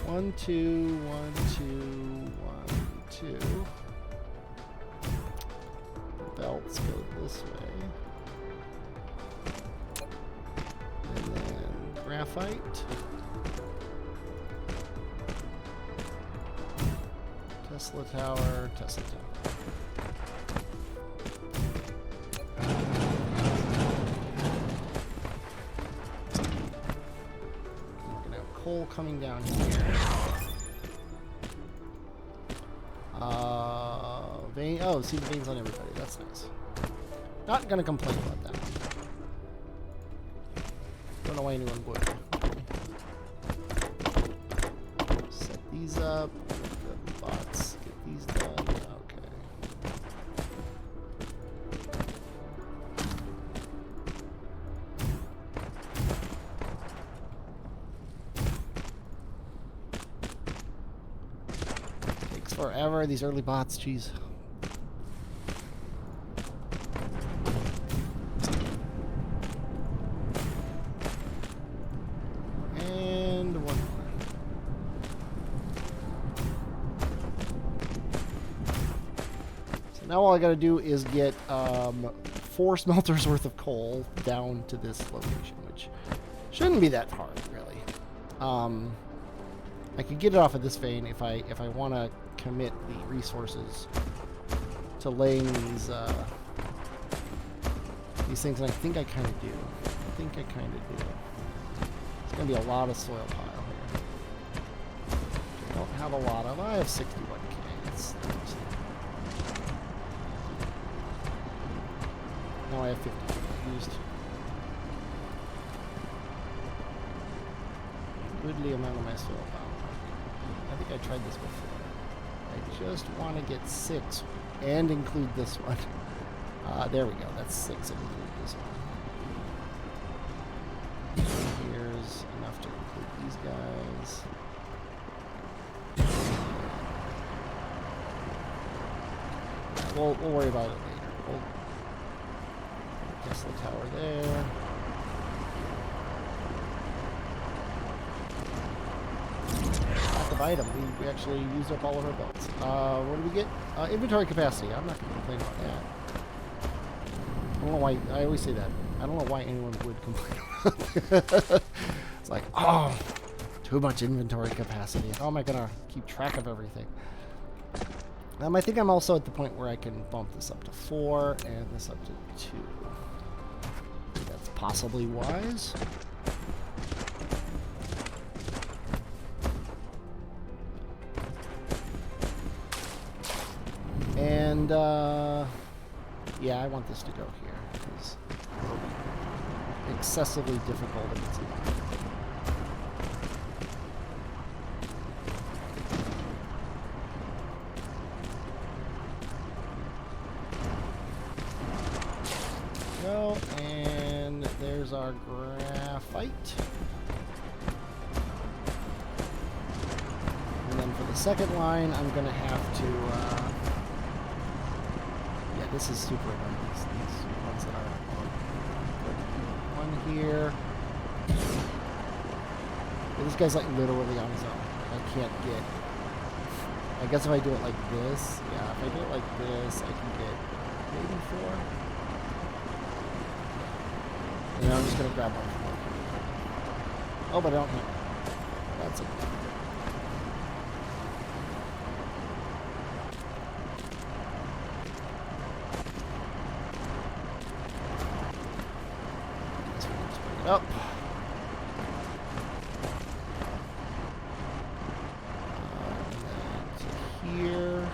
1, 2, 1, 2, 1, 2. Belts go this way. And then graphite. Tesla tower, Tesla tower. We're gonna have coal coming down here. Vein. Oh, see the veins on everybody. That's nice. Not gonna complain about that one. Don't know why anyone would. Set these up. The bots. Get these done. Okay. Takes forever. These early bots. Jeez. Now all I gotta do is get 4 smelters worth of coal down to this location, which shouldn't be that hard, really. I could get it off of this vein if I want to commit the resources to laying these things, and I think I kind of do. It's gonna be a lot of soil pile here. I don't have a lot of. I have 61k. That's now I have 50 used. Goodly amount of my soil power. I think I tried this before. I just want to get 6 and include this one. There we go. That's 6 and include this one. Here's enough to include these guys. We'll worry about it later. We'll Tesla tower there. Lack of item. We actually used up all of our belts. What do we get? Inventory capacity. I'm not going to complain about that. I don't know why. I always say that. I don't know why anyone would complain about that. It's like, oh, too much inventory capacity. How am I going to keep track of everything? I think I'm also at the point where I can bump this up to 4 and this up to 2. That's possibly wise. And, yeah, I want this to go here, because it'll be excessively difficult if it's not. Go, and there's our graphite. for the second line, I'm going to have to... yeah, this is super annoying. These ones that are on. Put one here. Yeah, this guy's like literally on his own. I can't get... I guess if I do it like this, yeah, if I do it like this, I can get maybe 4. And I'm just going to grab one from one. Oh, but I don't have... That's okay. Let's bring it up. And then to here.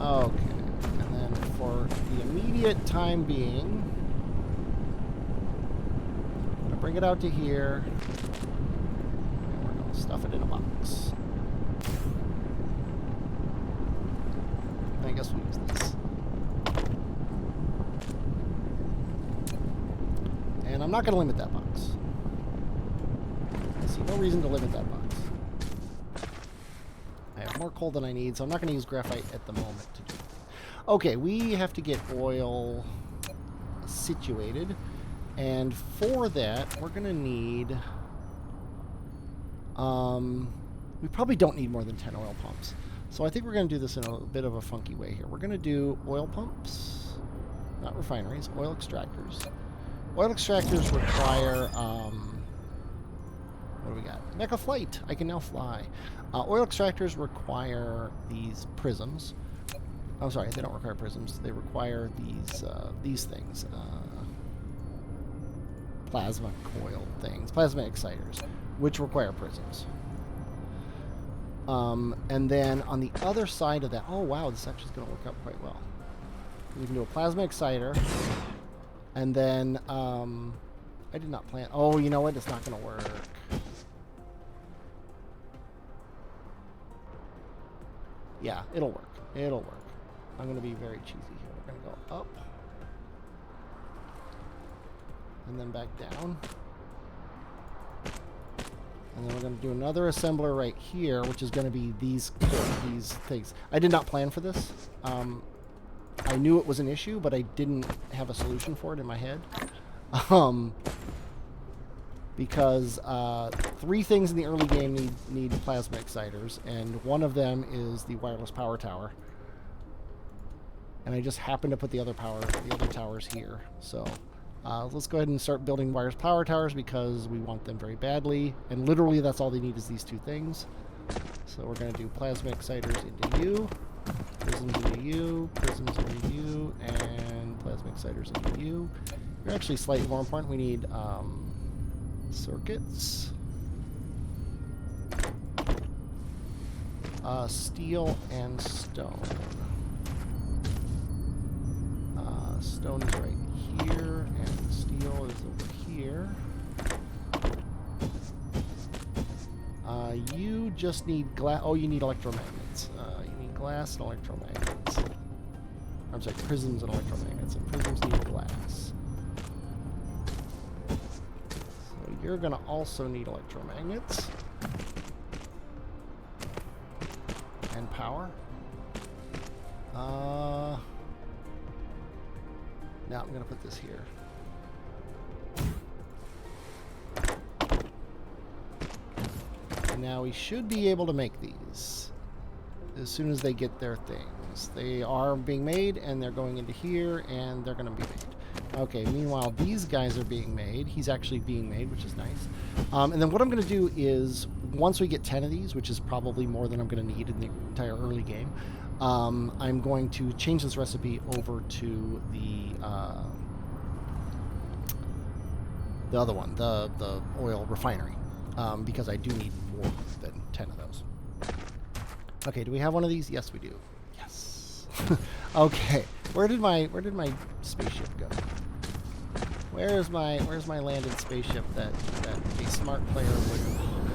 Okay, and then for the immediate time being, I'm going to bring it out to here, and we're going to stuff it in a box. I guess we'll use this. And I'm not going to limit that box. I see no reason to limit that box. I have more coal than I need, so I'm not going to use graphite at the moment to do it. Okay, we have to get oil situated, and for that, we're going to need... we probably don't need more than 10 oil pumps. So I think we're going to do this in a bit of a funky way here. We're going to do oil pumps, not refineries, oil extractors. Oil extractors require... what do we got? Mecha flight! I can now fly. Oil extractors require these prisms. I'm sorry, they don't require prisms. They require these things. Plasma coil things. Plasma exciters, which require prisms. And then on the other side of that... Oh, wow, this actually is going to work out quite well. We can do a plasma exciter. And then... I did not plan... Oh, you know what? It's not going to work. Yeah, it'll work. It'll work. I'm going to be very cheesy here. We're going to go up. And then back down. And then we're going to do another assembler right here, which is going to be these things. I did not plan for this. I knew it was an issue, but I didn't have a solution for it in my head. Because 3 things in the early game need plasma exciters, and one of them is the wireless power tower. And I just happened to put the other towers here. So let's go ahead and start building wireless power towers because we want them very badly. And literally that's all they need is these 2 things. So we're going to do plasma exciters into you, prisms into you, prisms into you, and plasma exciters into you. You're actually slightly more important. We need circuits, steel, and stone. Stone is right here, and steel is over here. You just need glass. Oh, you need electromagnets. You need glass and electromagnets. I'm sorry, prisms and electromagnets. And prisms need glass. So you're going to also need electromagnets. And power. Now I'm going to put this here. And now we should be able to make these as soon as they get their things. They are being made, and they're going into here, and they're going to be made. Okay, meanwhile, these guys are being made. He's actually being made, which is nice. And then what I'm going to do is, once we get 10 of these, which is probably more than I'm going to need in the entire early game, I'm going to change this recipe over to the other one, the oil refinery, because I do need more than 10 of those. Okay, do we have one of these? Yes, we do. Yes. Okay, where did my spaceship go? Where's my landed spaceship that a smart player would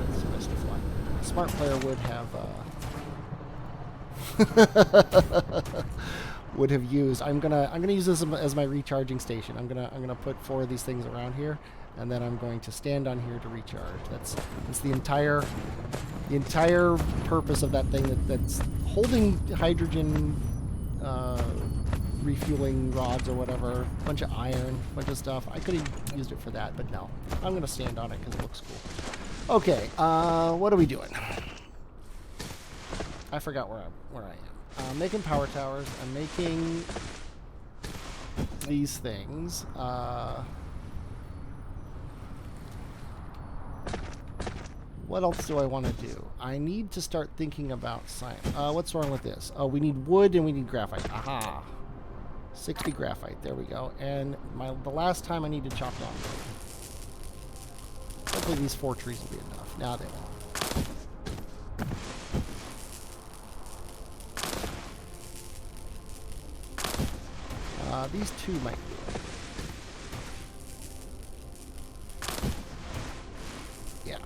that's supposed to fly? A smart player would have would have used. I'm gonna use this as my recharging station. I'm gonna put 4 of these things around here, and then I'm going to stand on here to recharge. That's the entire purpose of that thing that's holding hydrogen refueling rods or whatever, a bunch of iron, a bunch of stuff. I could have used it for that, but no. I'm going to stand on it because it looks cool. Okay, what are we doing? I forgot where I am. I'm making power towers. I'm making these things. What else do I want to do? I need to start thinking about science. What's wrong with this? Oh, we need wood and we need graphite. Aha. 60 graphite. There we go. And the last time I need to chop down wood. Hopefully these 4 trees will be enough. Now they won't. These 2 might do it. Yeah.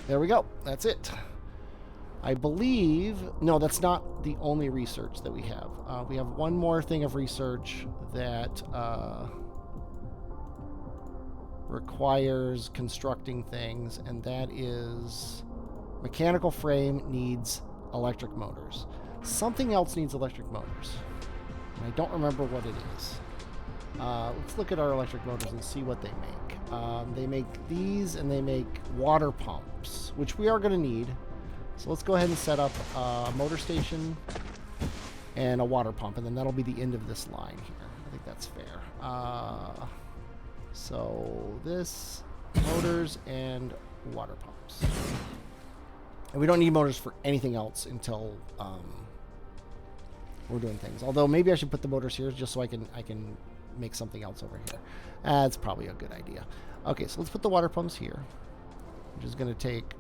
There we go. That's it. I believe... No, that's not the only research that we have. We have one more thing of research that requires constructing things, and that is mechanical frame needs electric motors. Something else needs electric motors. And I don't remember what it is. Let's look at our electric motors and see what they make. They make these, and they make water pumps, which we are going to need. So let's go ahead and set up a motor station and a water pump, and then that'll be the end of this line here. I think that's fair. So this, motors and water pumps. And we don't need motors for anything else until we're doing things. Although maybe I should put the motors here just so I can make something else over here. That's probably a good idea. Okay, so let's put the water pumps here, which is going to take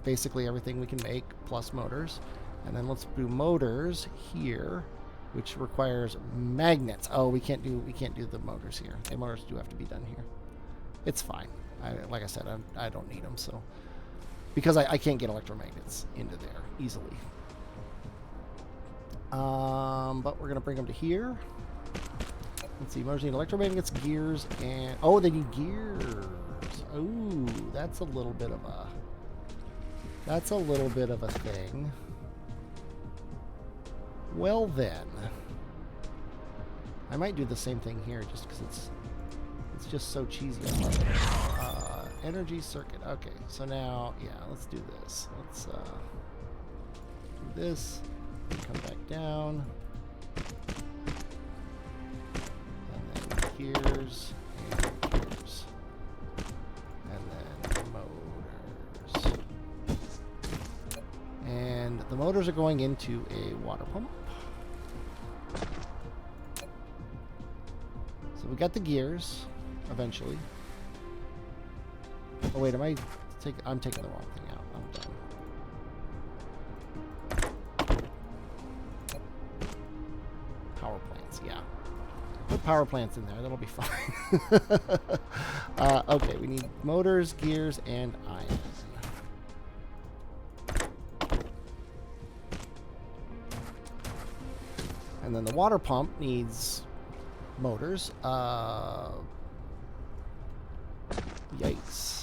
basically everything we can make plus motors. And then let's do motors here, which requires magnets. Oh, we can't do the motors here. The motors do have to be done here. It's fine. Like I said, I don't need them, so because I can't get electromagnets into there easily. But we're gonna bring them to here. Let's see, motors need electromagnets, gears, and oh, they need gears. Ooh, that's a little bit of a thing. Well then, I might do the same thing here just because it's just so cheesy. I love it. Energy circuit. Okay, so now, yeah, let's do this. Let's do this. Come back down. And then gears and gears. And then motors. And the motors are going into a water pump. So we got the gears eventually. Oh wait, I'm taking the wrong thing out. I'm done. Power plants, yeah. Put power plants in there, that'll be fine. Okay, we need motors, gears, and iron. And then the water pump needs motors. Yikes.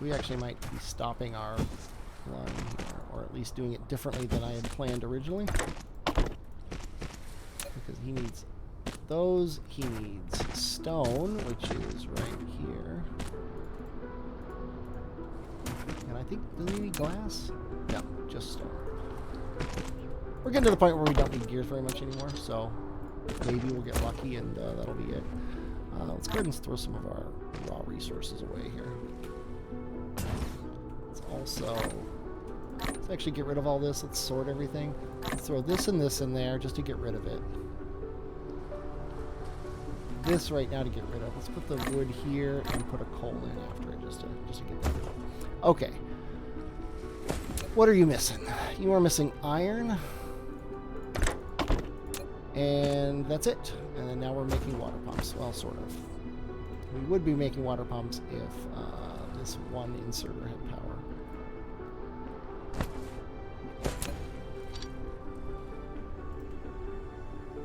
We actually might be stopping our line here, or at least doing it differently than I had planned originally. Because he needs those. He needs stone, which is right here. And I think, does he need glass? No, just stone. We're getting to the point where we don't need gears very much anymore, so maybe we'll get lucky and that'll be it. Let's go ahead and throw some of our raw resources away here. Let's actually get rid of all this. Let's sort everything. Let's throw this and this in there just to get rid of it. This right now to get rid of. Let's put the wood here and put a coal in after it just to get rid of it. Okay. What are you missing? You are missing iron. And that's it. And then now we're making water pumps. Well, sort of. We would be making water pumps if this one inserter had power.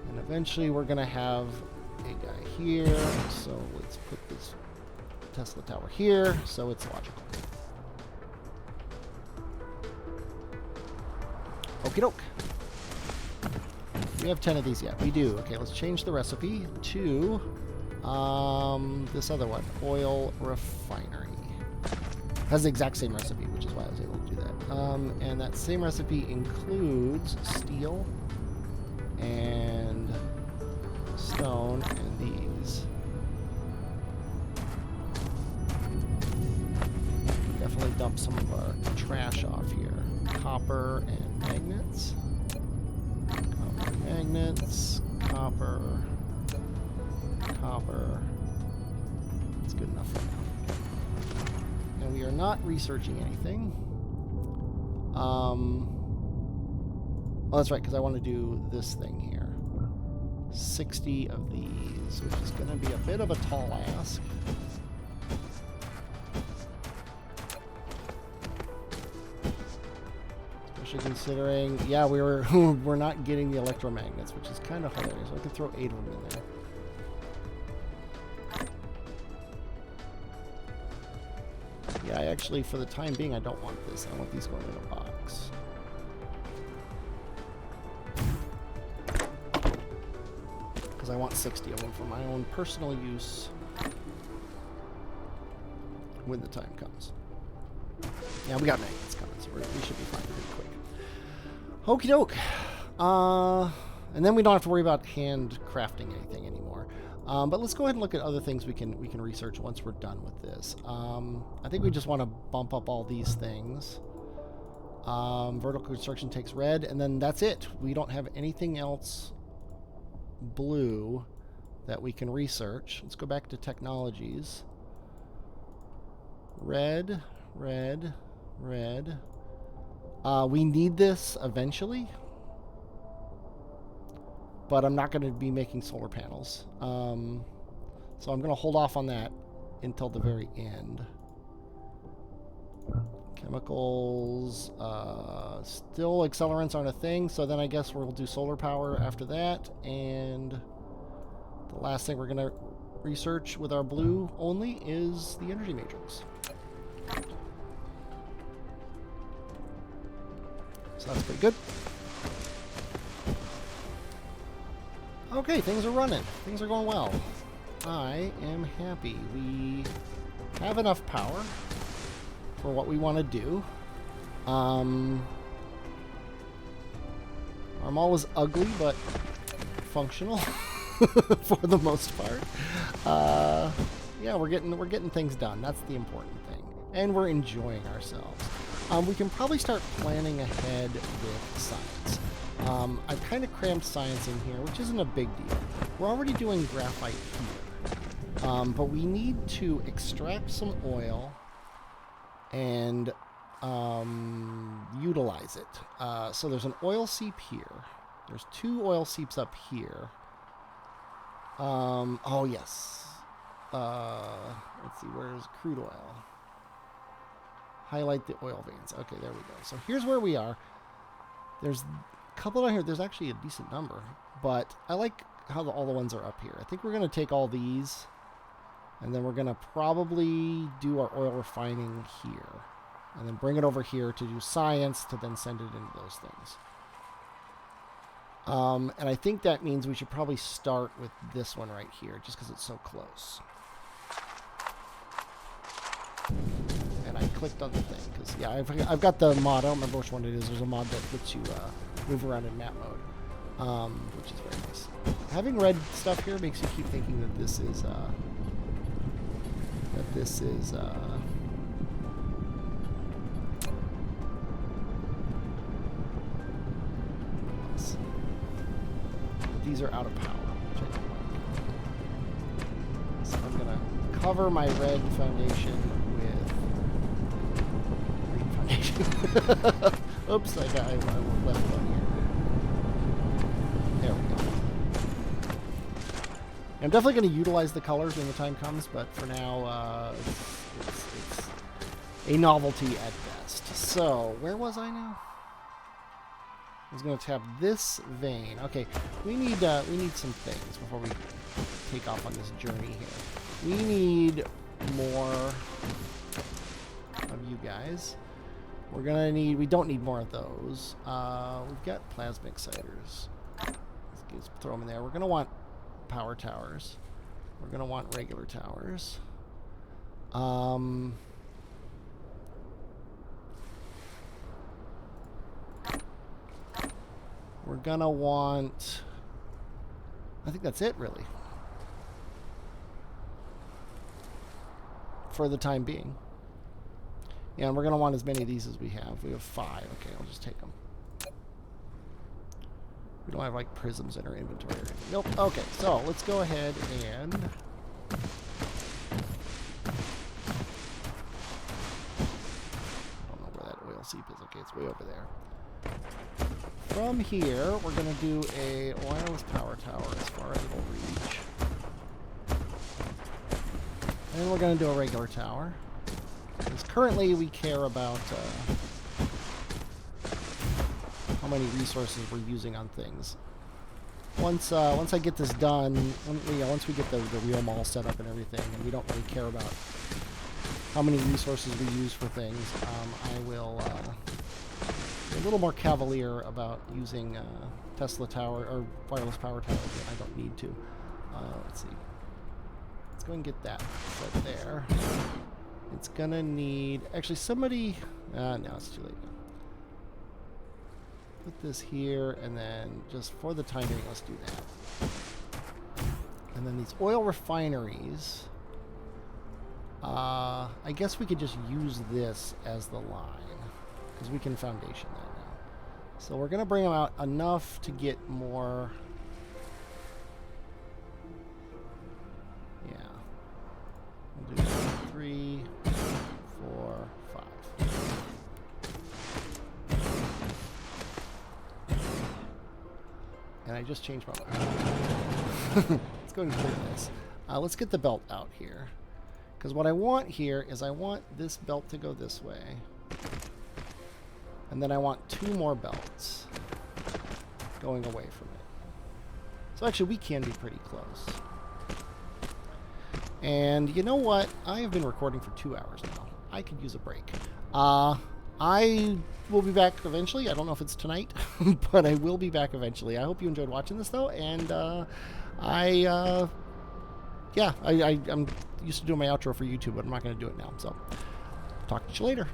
And eventually we're going to have a guy here. So let's put this Tesla tower here so it's logical. Okie doke. Do we have 10 of these yet? We do. Okay, let's change the recipe to this other one, oil refinery. Has the exact same recipe, which is why I was able to do that. And that same recipe includes steel and stone and these. Definitely dump some of our trash off here. Copper and magnets. Copper, magnets, copper, copper. That's good enough for now. And we are not researching anything. Oh, that's right, because I want to do this thing here. 60 of these, which is going to be a bit of a tall ask. Considering, yeah, we're not getting the electromagnets, which is kind of hilarious. I could throw 8 of them in there. Yeah, I actually, for the time being, I don't want this. I want these going in a box. Because I want 60 of them for my own personal use when the time comes. Yeah, we got magnets coming, so we should be fine pretty quick. Okie doke. And then we don't have to worry about hand crafting anything anymore. But let's go ahead and look at other things we can research once we're done with this. I think we just want to bump up all these things. Vertical construction takes red, and then that's it. We don't have anything else blue that we can research. Let's go back to technologies. Red, red, red. We need this eventually, but I'm not going to be making solar panels. So I'm going to hold off on that until the very end. Chemicals, still accelerants aren't a thing, so then I guess we'll do solar power after that. And the last thing we're going to research with our blue only is the energy matrix. So that's pretty good. Okay, things are running. Things are going well. I am happy. We have enough power for what we want to do. Our mall is ugly, but functional for the most part. Yeah, we're getting things done. That's the important thing. And we're enjoying ourselves. We can probably start planning ahead with science. I've kind of crammed science in here, which isn't a big deal. We're already doing graphite here. But we need to extract some oil and utilize it. So there's an oil seep here. There's 2 oil seeps up here. Oh, yes. Let's see, where's crude oil? Highlight the oil veins. Okay, there we go. So here's where we are. There's a couple down here. There's actually a decent number, but I like how all the ones are up here. I think we're going to take all these, and then we're going to probably do our oil refining here, and then bring it over here to do science to then send it into those things. And I think that means we should probably start with this one right here, just because it's so close. And I clicked on the thing because, yeah, I've got the mod. I don't remember which one it is. There's a mod that lets you move around in map mode, which is very nice. Having red stuff here makes you keep thinking that this is these are out of power, which I don't like. So I'm gonna cover my red foundation with green foundation. Oops, I left one here. There we go. I'm definitely going to utilize the colors when the time comes, but for now, it's a novelty at best. So, where was I now? I was going to tap this vein. Okay, we need some things before we take off on this journey here. We need more of you guys. We don't need more of those. We've got plasma exciters. Let's throw them in there. We're going to want power towers. We're going to want regular towers. We're going to want... I think that's it, really. For the time being. Yeah, and we're going to want as many of these as we have. We have 5. Okay, I'll just take them. We don't have, like, prisms in our inventory. Nope. Okay, so let's go ahead and... I don't know where that oil seep is. Okay, it's way over there. From here, we're going to do a wireless power tower as far as it'll reach. And then we're going to do a regular tower. Because currently we care about how many resources we're using on things. Once I get this done, once we get the real mall set up and everything, and we don't really care about how many resources we use for things, I will be a little more cavalier about using Tesla tower or wireless power towers. I don't need to. Let's see. Let's go and get that right there. It's gonna need... Actually, somebody... no, it's too late. Put this here, and then just for the time being, let's do that. And then these oil refineries... I guess we could just use this as the line, because we can foundation that now. So we're gonna bring them out enough to get more... Yeah. We'll do 3, 4, 5. And I just changed my mind. Let's go and clear this. Let's get the belt out here. Because what I want here is I want this belt to go this way. And then I want 2 more belts going away from it. So actually we can be pretty close. And you know what? I have been recording for 2 hours now. I could use a break. I will be back eventually. I don't know if it's tonight, but I will be back eventually. I hope you enjoyed watching this, though. And I'm used to doing my outro for YouTube, but I'm not going to do it now. So talk to you later.